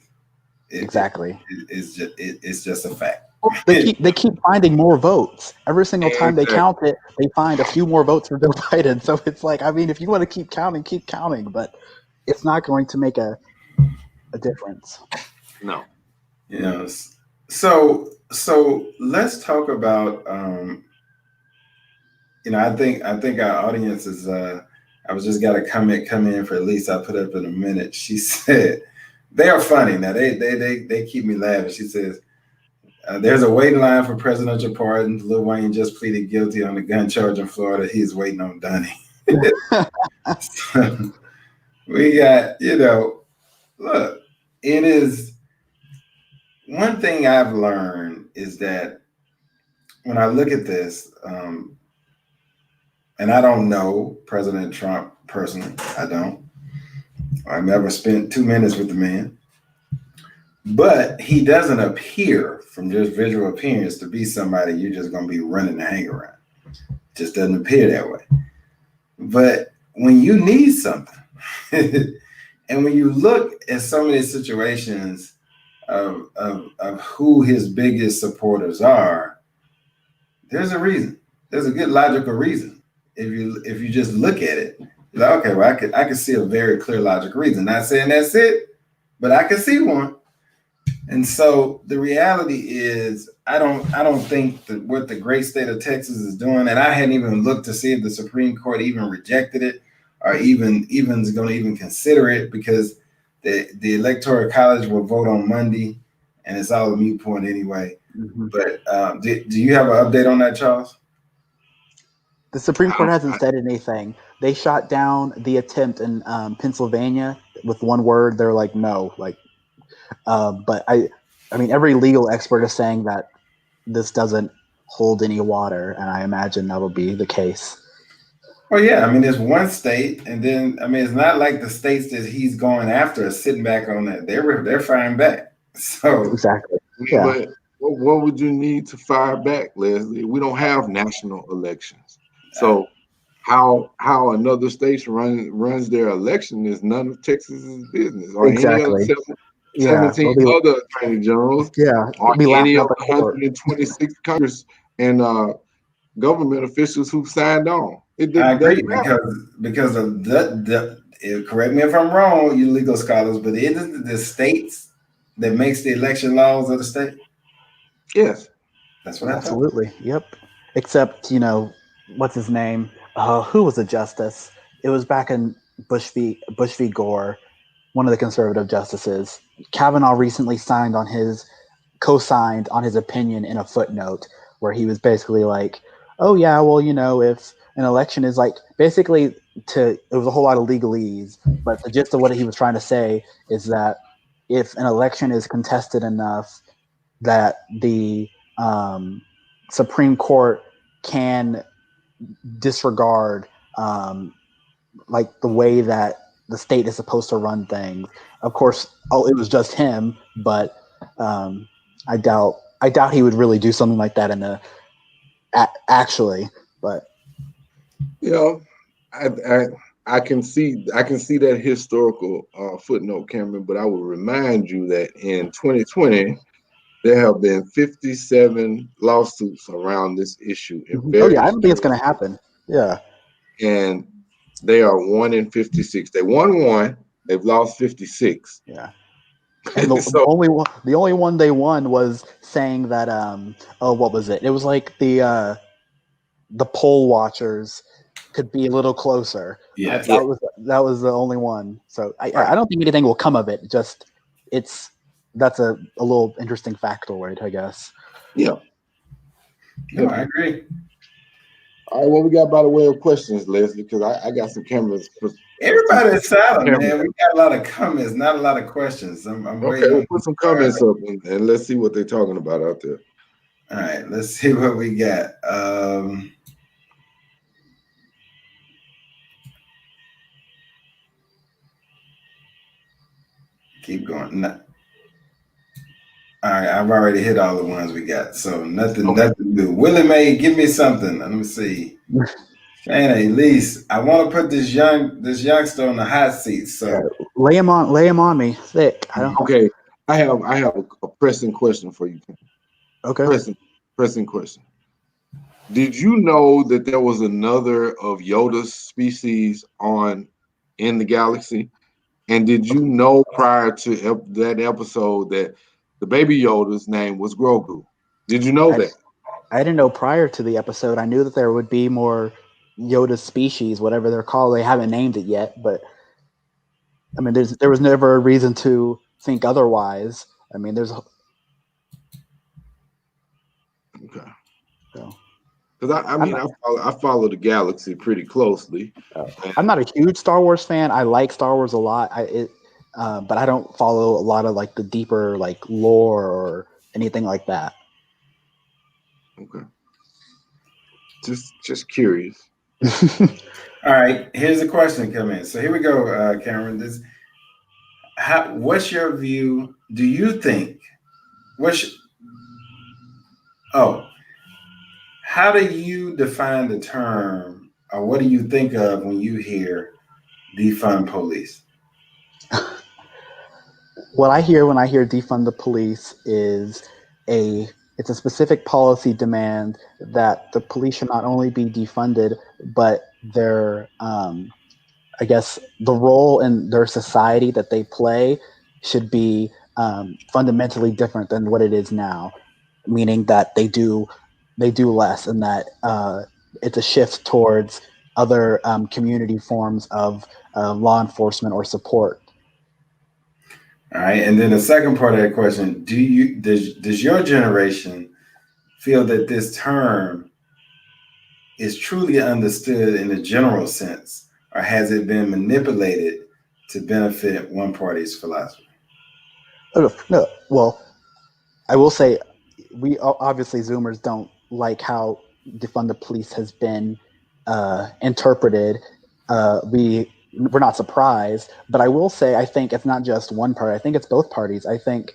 Speaker 5: Exactly.
Speaker 3: It's just a fact.
Speaker 5: They keep finding more votes. Every single time they count it, they find a few more votes for Joe Biden. So it's like, I mean, if you want to keep counting, but it's not going to make a difference.
Speaker 4: No.
Speaker 3: So let's talk about I think our audience is I was just got a comment come in for Elise. I put up in a minute. She said they are funny. Now they keep me laughing. She says there's a waiting line for presidential pardons. Lil Wayne just pleaded guilty on the gun charge in Florida. He's waiting on Dunny. So, we got, look, it is one thing I've learned is that when I look at this, and I don't know President Trump personally, I don't. I've never spent 2 minutes with the man, but he doesn't appear from just visual appearance to be somebody you're just going to be running to hang around. Just doesn't appear that way. But when you need something, and when you look at some of these situations of who his biggest supporters are, there's a reason. There's a good logical reason. If you just look at it, you're like, okay, well, I can see a very clear logical reason. Not saying that's it, but I can see one. And so the reality is, I don't think that what the great state of Texas is doing, and I hadn't even looked to see if the Supreme Court even rejected it or even is going to even consider it, because the Electoral College will vote on Monday, and it's all a moot point anyway. Mm-hmm. But do you have an update on that, Charles?
Speaker 5: The Supreme Court hasn't said anything. They shot down the attempt in Pennsylvania with one word. They're like, no, but I mean, every legal expert is saying that this doesn't hold any water, and I imagine that'll be the case.
Speaker 3: Well, yeah, I mean, there's one state, and then, I mean, it's not like the states that he's going after are sitting back on that. They're firing back. So
Speaker 5: exactly. Yeah.
Speaker 4: But what would you need to fire back, Leslie? We don't have national elections. So how another state runs their election is none of Texas's business, or any of
Speaker 5: Exactly.
Speaker 4: the
Speaker 5: Yeah.
Speaker 4: 17 other attorney generals,
Speaker 5: Yeah.
Speaker 4: or
Speaker 5: Be
Speaker 4: any
Speaker 5: laughing
Speaker 4: of
Speaker 5: at the
Speaker 4: the
Speaker 5: court.
Speaker 4: 126 Congress and government officials who signed on. It
Speaker 3: I agree
Speaker 4: doesn't matter.
Speaker 3: because of correct me if I'm wrong, you legal scholars, but it isn't the states that makes the election laws of the state.
Speaker 4: Yes.
Speaker 3: That's what I thought.
Speaker 5: Absolutely. Yep. Except, what's his name? Who was the justice? It was back in Bush v. Gore, one of the conservative justices. Kavanaugh recently co-signed on his opinion in a footnote where he was basically like, oh yeah, well, if an election is like, basically it was a whole lot of legalese, but the gist of what he was trying to say is that if an election is contested enough that the Supreme Court can disregard like the way that the state is supposed to run things. Of course, it was just him, but I doubt he would really do something like that actually. But
Speaker 4: I can see that historical footnote, Cameron. But I will remind you that in 2020. There have been 57 lawsuits around this issue in various
Speaker 5: I don't think it's going to happen. Yeah,
Speaker 4: and they are 1 in 56. They won one, they've lost 56.
Speaker 5: Yeah, and the only one they won was saying that what was it? It was like the poll watchers could be a little closer.
Speaker 3: Yeah,
Speaker 5: that was the only one. So I don't think anything will come of it. Just that's a little interesting factoid, I guess.
Speaker 4: Yeah.
Speaker 3: No, I agree.
Speaker 4: All right, what we got by the way of questions, Leslie? Because I got some cameras.
Speaker 3: Everybody's silent, man. We got a lot of comments, not a lot of questions. I'm
Speaker 4: okay, we'll put some comments up and let's see what they're talking about out there.
Speaker 3: All right, let's see what we got. Keep going. No. All right, I've already hit all the ones we got, so nothing to do. Willie Mae, give me something. Let me see. Shana, Elise, I want to put this youngster on the hot seat. So
Speaker 5: lay him on me thick.
Speaker 4: Okay, I have a pressing question for you.
Speaker 5: Okay.
Speaker 4: Pressing question. Did you know that there was another of Yoda's species in the galaxy? And did you know prior to that episode that the baby Yoda's name was Grogu? Did you know that?
Speaker 5: I didn't know prior to the episode. I knew that there would be more Yoda species, whatever they're called. They haven't named it yet, but I mean, there was never a reason to think otherwise. I mean, there's
Speaker 4: okay.
Speaker 5: So.
Speaker 4: Because I follow the galaxy pretty closely.
Speaker 5: I'm not a huge Star Wars fan. I like Star Wars a lot. But I don't follow a lot of like the deeper like lore or anything like that.
Speaker 4: Okay. Just curious.
Speaker 3: All right, here's a question coming in. So here we go, Cameron. What's your view? Do you think? How do you define the term, or what do you think of when you hear defund police?
Speaker 5: What I hear when I hear defund the police is it's a specific policy demand that the police should not only be defunded, but their I guess the role in their society that they play should be fundamentally different than what it is now, meaning that they do less, and that it's a shift towards other community forms of law enforcement or support.
Speaker 3: All right, and then the second part of that question: does your generation feel that this term is truly understood in a general sense, or has it been manipulated to benefit one party's philosophy?
Speaker 5: No. Well, I will say, we obviously Zoomers don't like how defund the police has been interpreted. We're not surprised, but I will say I think it's not just one party. I think it's both parties. I think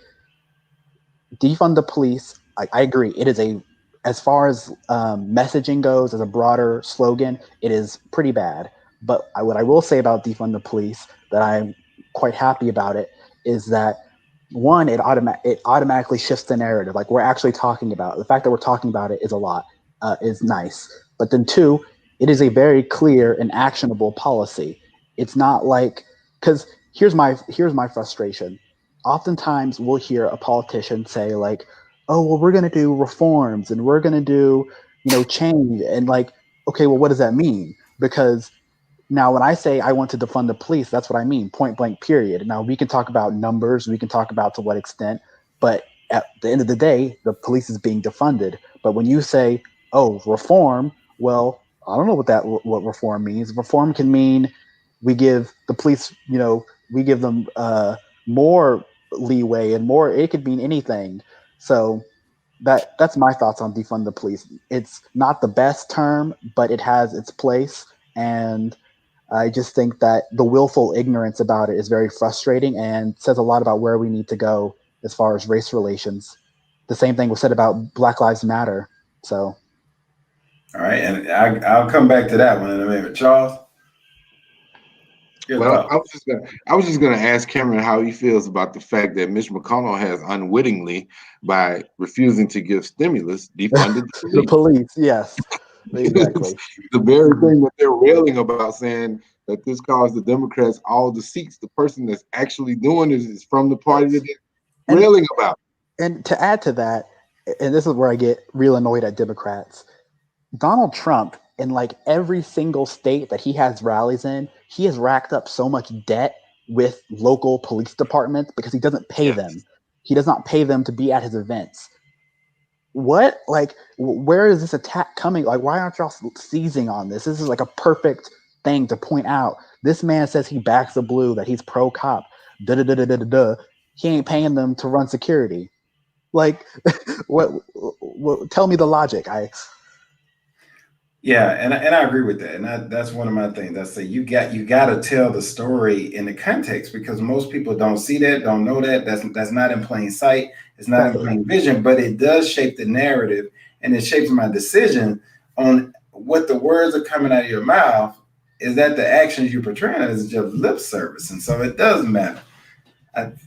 Speaker 5: defund the police. I agree. It is a as far as messaging goes, as a broader slogan, it is pretty bad. But what I will say about defund the police, that I'm quite happy about it, is that one, it automatically shifts the narrative. Like, we're actually talking about the fact that we're talking about it is a lot, is nice. But then two, it is a very clear and actionable policy. It's not like, because here's my frustration. Oftentimes we'll hear a politician say like, "Oh, well, we're going to do reforms and we're going to do, change," and like, okay, well, what does that mean? Because now, when I say I want to defund the police, that's what I mean, point blank, period. Now, we can talk about numbers, we can talk about to what extent, but at the end of the day, the police is being defunded. But when you say, "Oh, reform," well, I don't know what reform means. Reform can mean we give the police, we give them more leeway and more. It could mean anything. So that's my thoughts on defund the police. It's not the best term, but it has its place, and I just think that the willful ignorance about it is very frustrating and says a lot about where we need to go as far as race relations. The same thing was said about Black Lives Matter. So,
Speaker 3: All right, and I'll come back to that one in a minute. Charles, your
Speaker 4: Well,
Speaker 3: thoughts?
Speaker 4: I was just gonna ask Cameron how he feels about the fact that Mitch McConnell has unwittingly, by refusing to give stimulus, defunded the
Speaker 5: the
Speaker 4: police.
Speaker 5: police, yes, exactly.
Speaker 4: The very thing that they're railing about, saying that this caused the Democrats all the seats. The person that's actually doing it is from the party that they're railing about.
Speaker 5: And to add to that, and this is where I get real annoyed at Democrats, Donald Trump, in like every single state that he has rallies in, he has racked up so much debt with local police departments because he doesn't pay
Speaker 4: Yes.
Speaker 5: them. He does not pay them to be at his events. What? Like, where is this attack coming? Like, why aren't y'all seizing on this? This is like a perfect thing to point out. This man says he backs the blue, that he's pro cop. Da da da da da da. He ain't paying them to run security. Like, what? Tell me the logic.
Speaker 3: Yeah, and I agree with that, and that's one of my things. I say you got to tell the story in the context, because most people don't see that, don't know that. That's not in plain sight. It's not in plain vision, but it does shape the narrative, and it shapes my decision on what the words are coming out of your mouth. Is that the actions you're portraying as just lip service, and so it does matter.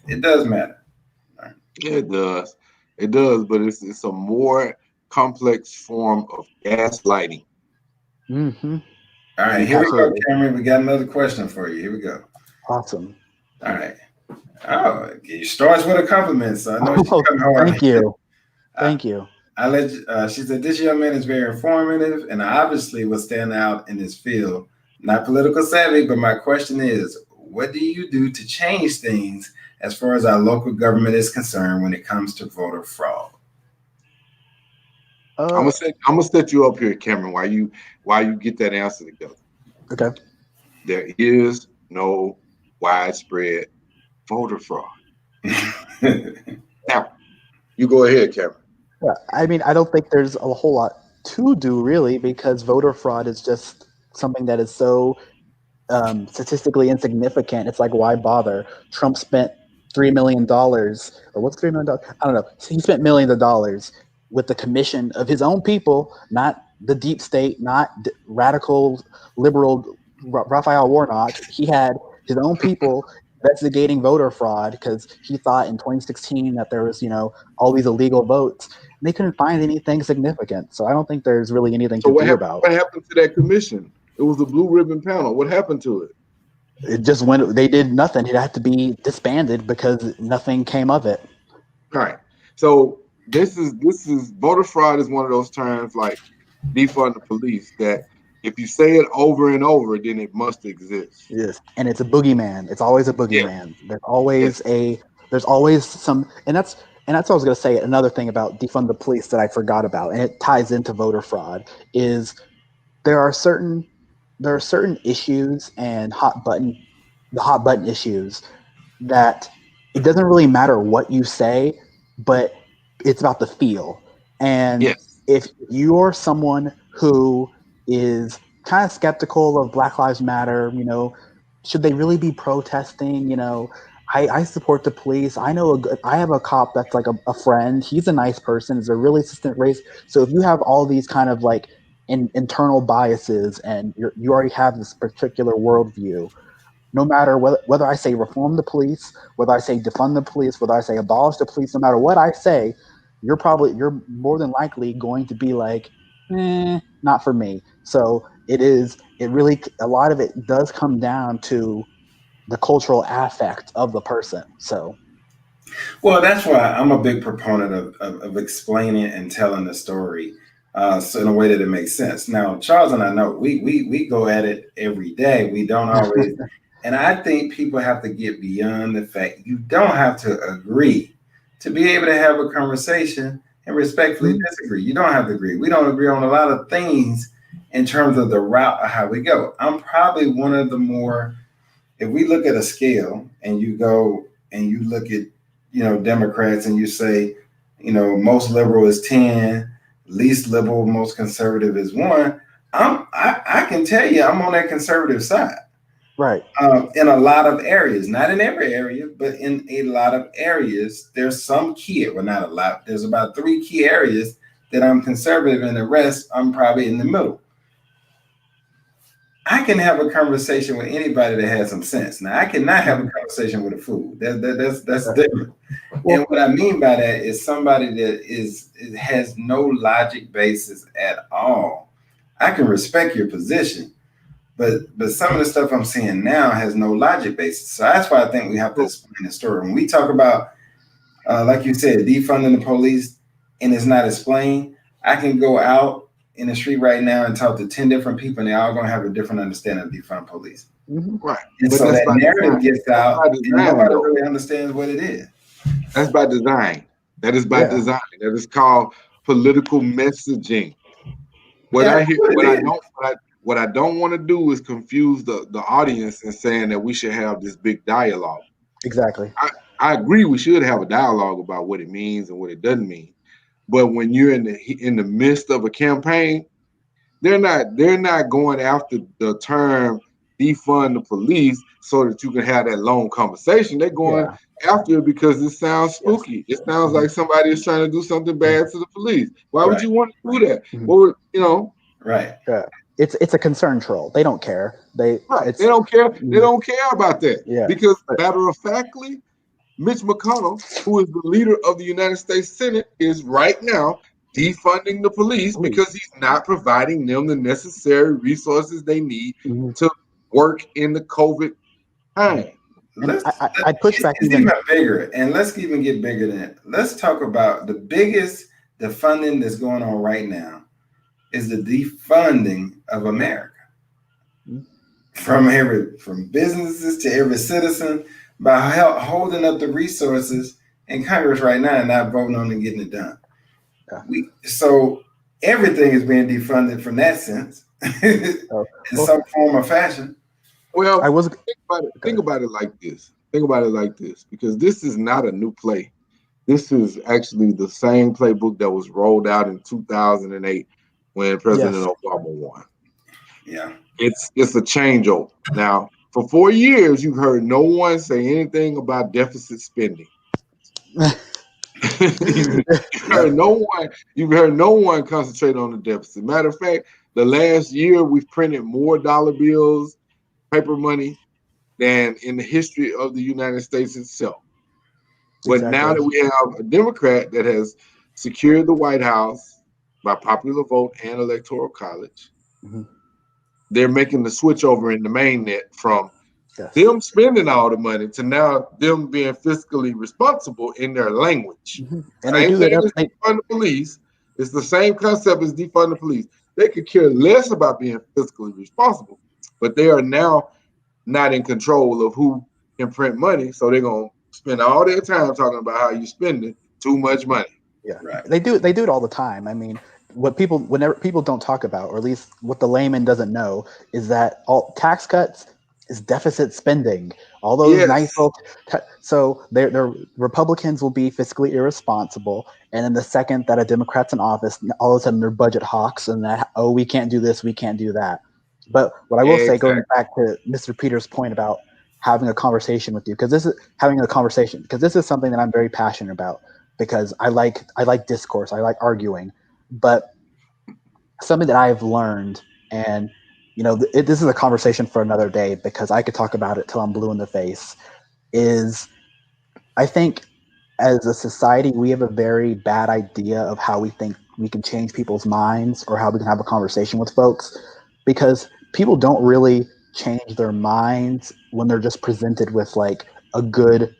Speaker 3: It does matter.
Speaker 4: Yeah, it does. It does, but it's a more complex form of gaslighting.
Speaker 5: Mm-hmm.
Speaker 3: All right, here we go, Cameron. We got another question for you. Here we go.
Speaker 5: Awesome.
Speaker 3: All right. Oh, it starts with a compliment, so I know she's coming hard.
Speaker 5: Thank you. Thank you.
Speaker 3: I let you, she said, "This young man is very informative and obviously will stand out in his field. Not political savvy, but my question is, what do you do to change things as far as our local government is concerned when it comes to voter fraud?"
Speaker 4: I'm gonna set you up here, Cameron, while you get that answer together.
Speaker 5: Okay.
Speaker 4: There is no widespread voter fraud. Now, you go ahead, Cameron.
Speaker 5: Yeah, I mean, I don't think there's a whole lot to do, really, because voter fraud is just something that is so statistically insignificant. It's like, why bother? Trump spent $3 million, or what's $3 million? I don't know. He spent millions of dollars with the commission of his own people, not the deep state, not radical liberal Raphael Warnock. He had his own people investigating voter fraud because he thought in 2016 that there was, all these illegal votes. And they couldn't find anything significant. So I don't think there's really anything to do about.
Speaker 4: What happened to that commission? It was the blue ribbon panel. What happened to it?
Speaker 5: It just went. They did nothing. It had to be disbanded because nothing came of it.
Speaker 4: All right. So this is voter fraud is one of those terms like defund the police that if you say it over and over, then it must exist.
Speaker 5: Yes, and it's a boogeyman. It's always a boogeyman. Yeah. There's always some, and that's what I was going to say. Another thing about defund the police that I forgot about, and it ties into voter fraud, is there are certain issues and hot button issues that it doesn't really matter what you say, but it's about the feel. And if you're someone who is kind of skeptical of Black Lives Matter, should they really be protesting? I support the police. I know I have a cop that's like a friend. He's a nice person. He's a really assistant race. So if you have all these kind of like internal biases and you already have this particular worldview, no matter whether I say reform the police, whether I say defund the police, whether I say abolish the police, no matter what I say, you're more than likely going to be like, not for me. So it really, a lot of it does come down to the cultural affect of the person. So,
Speaker 3: Well, that's why I'm a big proponent of explaining and telling the story, so in a way that it makes sense. Now, Charles and I know we go at it every day. We don't always, and I think people have to get beyond the fact you don't have to agree to be able to have a conversation and respectfully disagree. You don't have to agree. We don't agree on a lot of things in terms of the route of how we go. I'm probably one of the more, if we look at a scale and you go and you look at, Democrats and you say, most liberal is 10, least liberal, most conservative is 1. I can tell you I'm on that conservative side.
Speaker 5: right.
Speaker 3: In a lot of areas, not in every area, but in a lot of areas, there's some key, well, not a lot, there's about 3 key areas that I'm conservative and the rest I'm probably in the middle. I can have a conversation with anybody that has some sense. Now, I cannot have a conversation with a fool. That's different. And what I mean by that is somebody that has no logic basis at all. I can respect your position, but some of the stuff I'm seeing now has no logic basis. So that's why I think we have to explain the story. When we talk about, like you said, defunding the police, and it's not explained, I can go out in the street right now and talk to 10 different people, and they're all going to have a different understanding of defund police.
Speaker 4: Right.
Speaker 3: And
Speaker 4: But
Speaker 3: so
Speaker 4: that's
Speaker 3: that
Speaker 4: by
Speaker 3: narrative
Speaker 4: design.
Speaker 3: gets out,
Speaker 4: That's by
Speaker 3: and
Speaker 4: design,
Speaker 3: nobody
Speaker 4: though.
Speaker 3: really understands what it is.
Speaker 4: That's by design. That is by design. That is called political messaging. What
Speaker 3: Yeah,
Speaker 4: I hear,
Speaker 3: that's what it is.
Speaker 4: what I don't want to do is confuse the audience in saying that we should have this big dialogue.
Speaker 5: Exactly.
Speaker 4: I agree we should have a dialogue about what it means and what it doesn't mean. But when you're in the midst of a campaign, they're not going after the term defund the police so that you can have that long conversation. They're going after it because it sounds spooky. It sounds like somebody is trying to do something bad to the police. Why would you want to do that? What would,
Speaker 3: Right.
Speaker 5: Yeah. It's a concern troll. They don't care. They
Speaker 4: don't care. They don't care about that.
Speaker 5: Yeah.
Speaker 4: Because matter of factly, Mitch McConnell, who is the leader of the United States Senate, is right now defunding the police because he's not providing them the necessary resources they need to work in the COVID time.
Speaker 5: I push back
Speaker 3: even bigger, and let's even get bigger than it. Let's talk about the biggest defunding that's going on right now is the defunding of America. From businesses to every citizen, by holding up the resources in Congress right now and not voting on and getting it done. So everything is being defunded from that sense in some form or fashion.
Speaker 4: Well, think about it like this. Think about it like this, because this is not a new play. This is actually the same playbook that was rolled out in 2008 when President Obama won.
Speaker 3: Yeah.
Speaker 4: It's a changeover. Now, for 4 years, you've heard no one say anything about deficit spending. You've heard no one concentrate on the deficit. Matter of fact, the last year we've printed more dollar bills, paper money, than in the history of the United States itself. But now that we have a Democrat that has secured the White House by popular vote and electoral college, they're making the switch over in the main net from them spending all the money to now them being fiscally responsible in their language.
Speaker 5: And they do
Speaker 4: that. Defund the police. It's the same concept as defund the police. They could care less about being fiscally responsible, but they are now not in control of who can print money. So they're gonna spend all their time talking about how you're spending too much money.
Speaker 5: Yeah, right. They do it all the time. I mean, whenever people don't talk about, or at least what the layman doesn't know, is that all tax cuts is deficit spending. All those nice little so their Republicans will be fiscally irresponsible, and then the second that a Democrat's in office, all of a sudden they're budget hawks, and that we can't do this, we can't do that. But what I will say, going back to Mr. Peters' point about having a conversation with you, because this is something that I'm very passionate about, because I like discourse, I like arguing. But something that I've learned, and this is a conversation for another day, because I could talk about it till I'm blue in the face, is I think as a society, we have a very bad idea of how we think we can change people's minds or how we can have a conversation with folks, because people don't really change their minds when they're just presented with like a good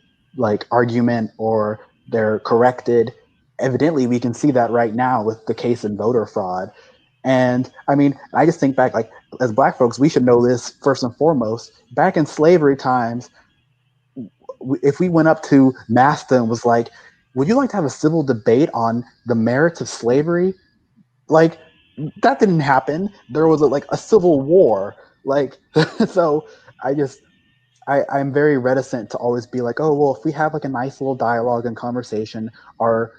Speaker 5: argument, or they're corrected. Evidently, we can see that right now with the case in voter fraud. And I mean, I just think back, like, as Black folks, we should know this first and foremost. Back in slavery times, if we went up to Master and was like, would you like to have a civil debate on the merits of slavery? Like, that didn't happen. There was a civil war. Like, so I'm very reticent to always be like, oh, well, if we have like a nice little dialogue and conversation, our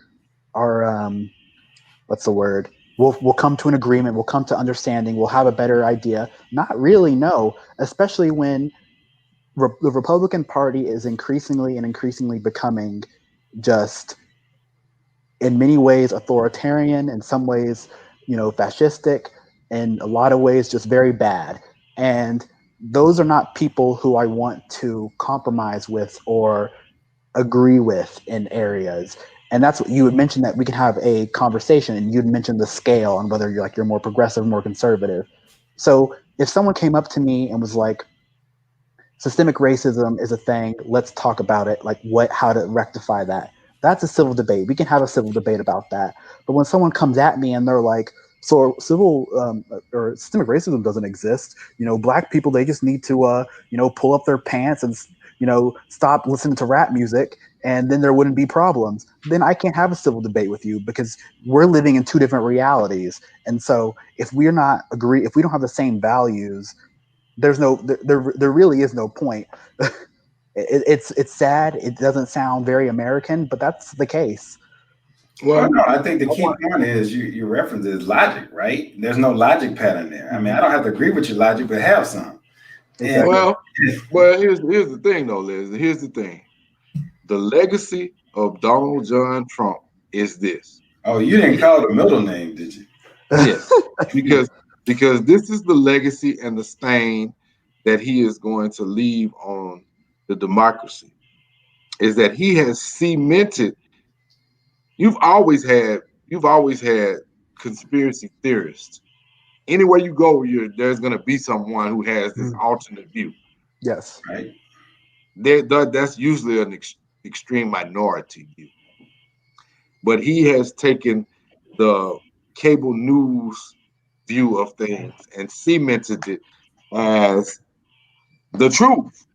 Speaker 5: what's the word? We'll come to an agreement. We'll come to understanding. We'll have a better idea. Not really, no. Especially when the Republican Party is increasingly becoming just, in many ways, authoritarian, in some ways, fascistic, in a lot of ways, just very bad. And those are not people who I want to compromise with or agree with in areas. And that's what you had mentioned, that we can have a conversation, and you'd mentioned the scale on whether you're more progressive, more conservative. So if someone came up to me and was like, systemic racism is a thing, let's talk about it, like how to rectify that. That's a civil debate. We can have a civil debate about that. But when someone comes at me and they're like, so civil or systemic racism doesn't exist, Black people, they just need to pull up their pants and stop listening to rap music, and then there wouldn't be problems. Then I can't have a civil debate with you, because we're living in two different realities. And so if we don't have the same values, there really is no point. It's sad. It doesn't sound very American, but that's the case.
Speaker 3: Well, no, I think the key point is your reference is logic, right? There's no logic pattern there. I mean, I don't have to agree with your logic, but have some.
Speaker 5: Exactly.
Speaker 4: Well, here's the thing, though, Liz. Here's the thing. The legacy of Donald John Trump is this.
Speaker 3: Oh, you didn't call the middle name, did you?
Speaker 4: Yes, because this is the legacy and the stain that he is going to leave on the democracy, is that he has cemented. You've always had conspiracy theorists. Anywhere you go, there's going to be someone who has this alternate view.
Speaker 5: Yes,
Speaker 3: right.
Speaker 4: That's usually an extreme minority view. But he has taken the cable news view of things and cemented it as the truth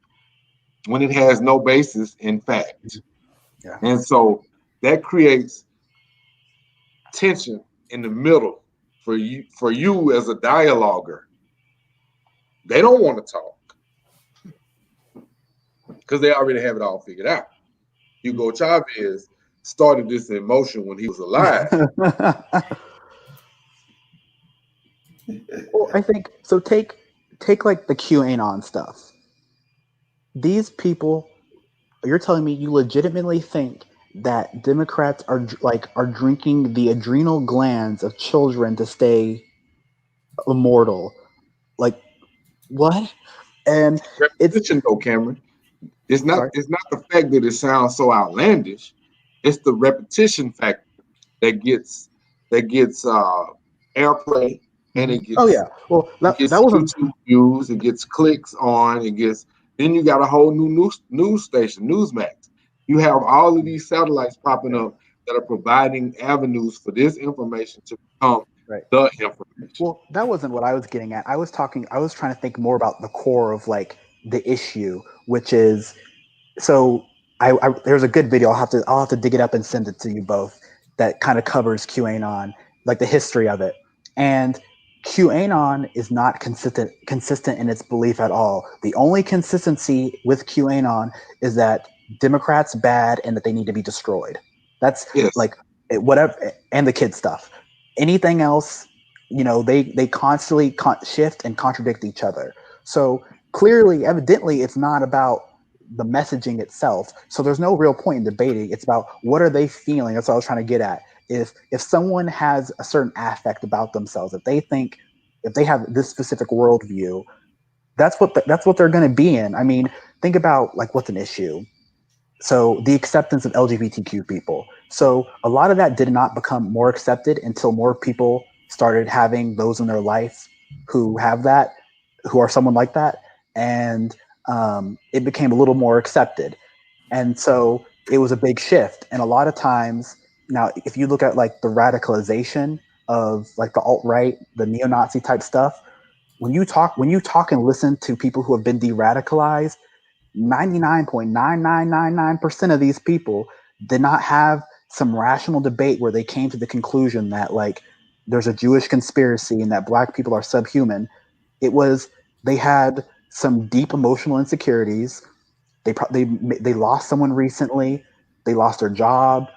Speaker 4: when it has no basis in fact.
Speaker 5: Yeah.
Speaker 4: And so that creates tension in the middle for you as a dialoguer. They don't want to talk because they already have it all figured out. Hugo Chavez started this in motion when he was alive.
Speaker 5: Well, I think so. Take like the QAnon stuff. These people, you're telling me you legitimately think that Democrats are drinking the adrenal glands of children to stay immortal? Like, what? And
Speaker 4: repetition, though, Cameron. It's not the fact that it sounds so outlandish. It's the repetition factor that gets airplay, and it gets
Speaker 5: that
Speaker 4: gets
Speaker 5: wasn't
Speaker 4: YouTube views, it gets clicks on, then you got a whole new news station, Newsmax. You have all of these satellites popping up that are providing avenues for this information to become the information.
Speaker 5: Well, that wasn't what I was getting at. I was trying to think more about the core of like the issue, which is, so there's a good video. I'll have to dig it up and send it to you both, that kind of covers QAnon, like the history of it. And QAnon is not consistent in its belief at all. The only consistency with QAnon is that Democrats bad and that they need to be destroyed. That's like whatever, and the kid stuff. Anything else, they constantly shift and contradict each other. So clearly, evidently, it's not about the messaging itself. So there's no real point in debating. It's about what are they feeling. That's what I was trying to get at. If someone has a certain affect about themselves, if they think, if they have this specific worldview, that's what they're going to be in. I mean, think about like what's an issue. So the acceptance of LGBTQ people. So a lot of that did not become more accepted until more people started having those in their life who have that, who are someone like that, and it became a little more accepted. And so it was a big shift. And a lot of times now, if you look at like the radicalization of like the alt-right, the neo-Nazi type stuff, when you talk and listen to people who have been de-radicalized, 99.9999% of these people did not have some rational debate where they came to the conclusion that like there's a Jewish conspiracy and that black people are subhuman. It was they had some deep emotional insecurities. They lost someone recently. They lost their job.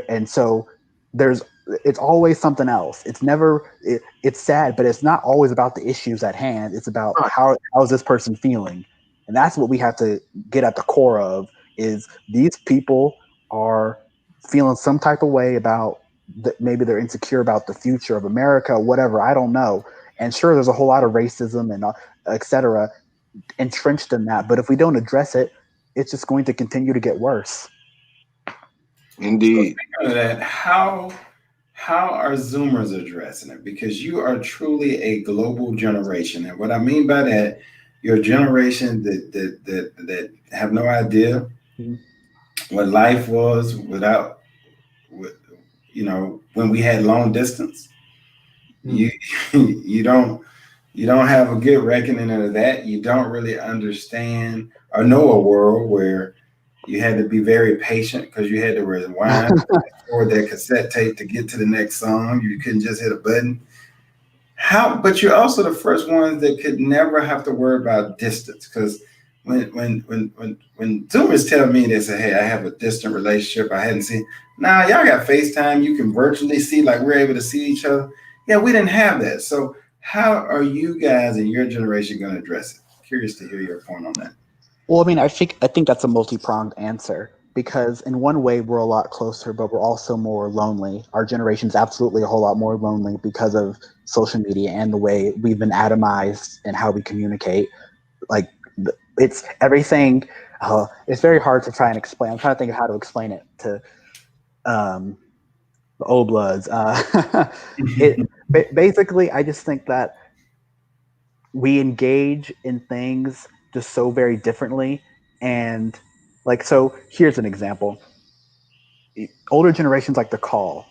Speaker 5: And so there's it's always something else. It's never it's sad, but it's not always about the issues at hand. It's about
Speaker 4: Right.
Speaker 5: how is this person feeling, and that's what we have to get at the core of. Is these people are feeling some type of way about maybe they're insecure about the future of America, whatever. I don't know. And sure, there's a whole lot of racism and etc. entrenched in that. But if we don't address it, it's just going to continue to get worse.
Speaker 3: So
Speaker 4: Indeed.
Speaker 3: speaking of that, how are Zoomers addressing it? Because you are truly a global generation, and what I mean by that, you're a generation that have no idea what life was without, with, when we had long distance. You you don't have a good reckoning of that. You don't really understand or know a world where you had to be very patient because you had to rewind or that cassette tape to get to the next song. You couldn't just hit a button. But you're also the first ones that could never have to worry about distance, because when Zoomers tell me, they say, "Hey, I have a distant relationship I hadn't seen." Now y'all got FaceTime. You can virtually see, like we're able to see each other. Yeah, we didn't have that. So how are you guys in your generation going to address it? Curious to hear your point on that.
Speaker 5: Well, I mean, I think that's a multi-pronged answer because in one way we're a lot closer, but we're also more lonely. Our generation's absolutely a whole lot more lonely because of social media and the way we've been atomized and how we communicate. Like it's everything. It's very hard to try and explain. I'm trying to think of how to explain it to the old bloods. Basically, I just think that we engage in things just so very differently. And like, so here's an example. Older generations like to call,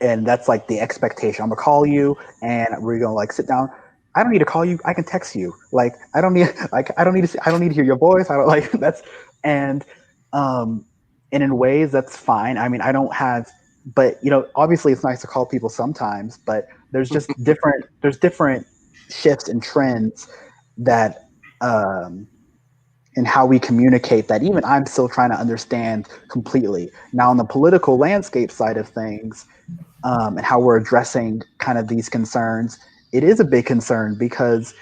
Speaker 5: and that's like the expectation. I'm gonna call you and we're gonna like sit down. I don't need to call you. I can text you. Like I don't need to hear your voice. I don't like that's and um and in ways that's fine. I mean, I don't have, but obviously it's nice to call people sometimes, but there's different shifts and trends that in how we communicate that even I'm still trying to understand completely. Now on the political landscape side of things, and how we're addressing kind of these concerns, it is a big concern because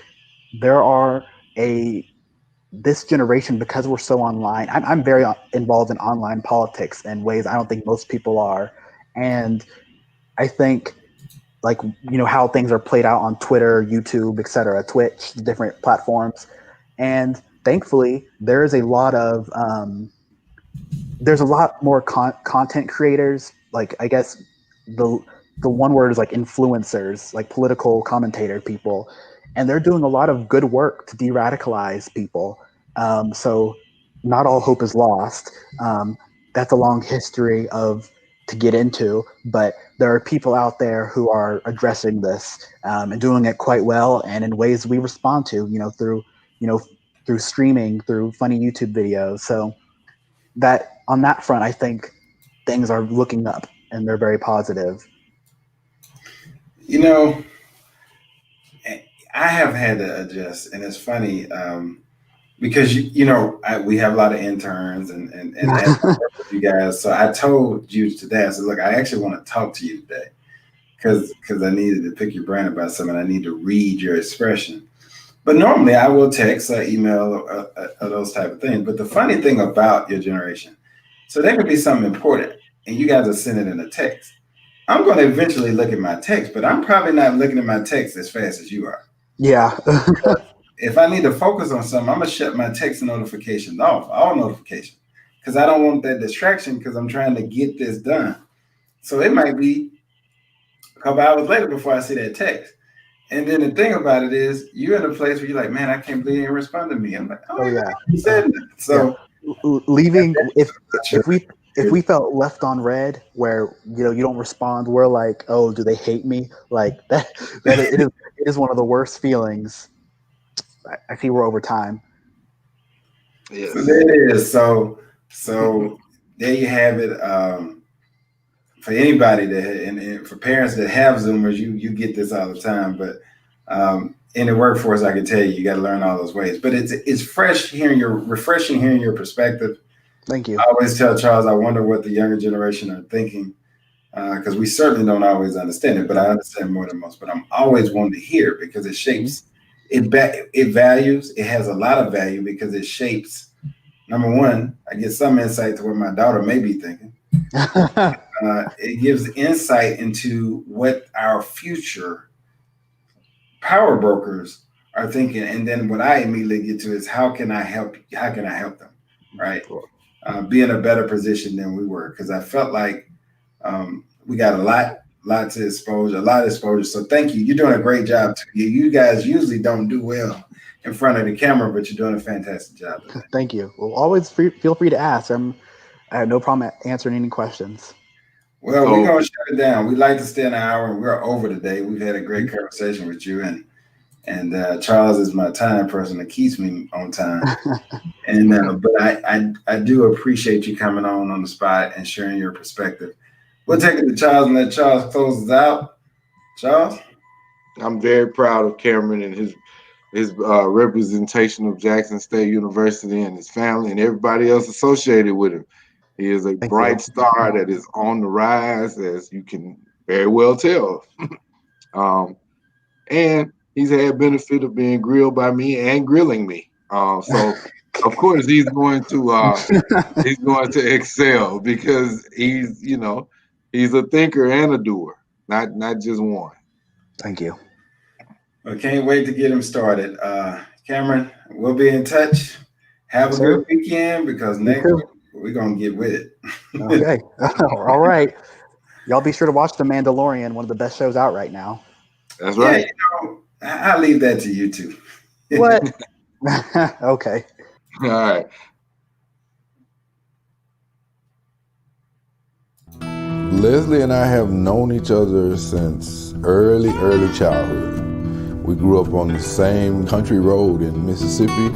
Speaker 5: there are this generation, because we're so online. I'm very involved in online politics in ways I don't think most people are, and I think like how things are played out on Twitter, YouTube, etc., Twitch, different platforms, and thankfully there's a lot more content creators. Like I guess the one word is like influencers, like political commentator people, and they're doing a lot of good work to de-radicalize people. So not all hope is lost. That's a long history to get into, but there are people out there who are addressing this and doing it quite well, and in ways we respond to, through streaming, through funny YouTube videos. So that on that front, I think things are looking up and they're very positive.
Speaker 3: I have had to adjust, and it's funny because we have a lot of interns and as I work with you guys. So I told you today, I said, look, I actually want to talk to you today because I needed to pick your brain about something. I need to read your expression. But normally I will text or email or those type of things. But the funny thing about your generation, so there could be something important and you guys are sending in a text. I'm going to eventually look at my text, but I'm probably not looking at my text as fast as you are.
Speaker 5: Yeah.
Speaker 3: If I need to focus on something, I'm going to shut my text notifications off, all notifications, because I don't want that distraction because I'm trying to get this done. So it might be a couple hours later before I see that text. And then the thing about it is, you're in a place where you're like, man, I can't believe you didn't respond to me. I'm like, oh yeah, you said that. So
Speaker 5: leaving if we felt left on red, where you don't respond, we're like, oh, do they hate me? Like that it is one of the worst feelings. I see we're over time.
Speaker 3: Yes. So there it is. So there you have it. For anybody and for parents that have Zoomers, you get this all the time. But in the workforce, I can tell you got to learn all those ways. But it's refreshing hearing your perspective.
Speaker 5: Thank you.
Speaker 3: I always tell Charles, I wonder what the younger generation are thinking, because we certainly don't always understand it, but I understand more than most. But I'm always wanting to hear it because it shapes, it values, it has a lot of value because it shapes. Number one, I get some insight to what my daughter may be thinking. It gives insight into what our future power brokers are thinking, and then what I immediately get to is how can I help them, right? Be in a better position than we were, because I felt like we got a lot of exposure. So thank you. You're doing a great job too. You guys usually don't do well in front of the camera, but you're doing a fantastic job.
Speaker 5: Thank you. Well, always feel free to ask. I have no problem answering any questions.
Speaker 3: Well, we're going to shut it down. We like to stay an hour, and we're over today. We've had a great conversation with you, and Charles is my time person that keeps me on time. And but I do appreciate you coming on the spot and sharing your perspective. We'll take it to Charles and let Charles close us out. Charles?
Speaker 4: I'm very proud of Cameron and his representation of Jackson State University and his family and everybody else associated with him. He is a bright star that is on the rise, as you can very well tell. And he's had benefit of being grilled by me and grilling me. So of course he's going to excel because he's a thinker and a doer, not just one.
Speaker 5: Thank you.
Speaker 3: I can't wait to get him started. Cameron, we'll be in touch. Have a good weekend, because next week we're going to get with it.
Speaker 5: Okay. All right. Y'all be sure to watch The Mandalorian, one of the best shows out right now.
Speaker 4: That's right.
Speaker 3: I'll leave that to you two.
Speaker 5: What? Okay.
Speaker 4: All right.
Speaker 1: Leslie and I have known each other since early childhood. We grew up on the same country road in Mississippi.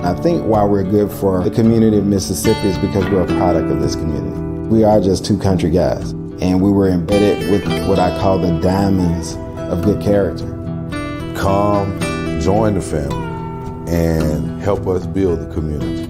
Speaker 2: I think why we're good for the community of Mississippi is because we're a product of this community. We are just two country guys, and we were embedded with what I call the diamonds of good character.
Speaker 1: Come, join the family, and help us build the community.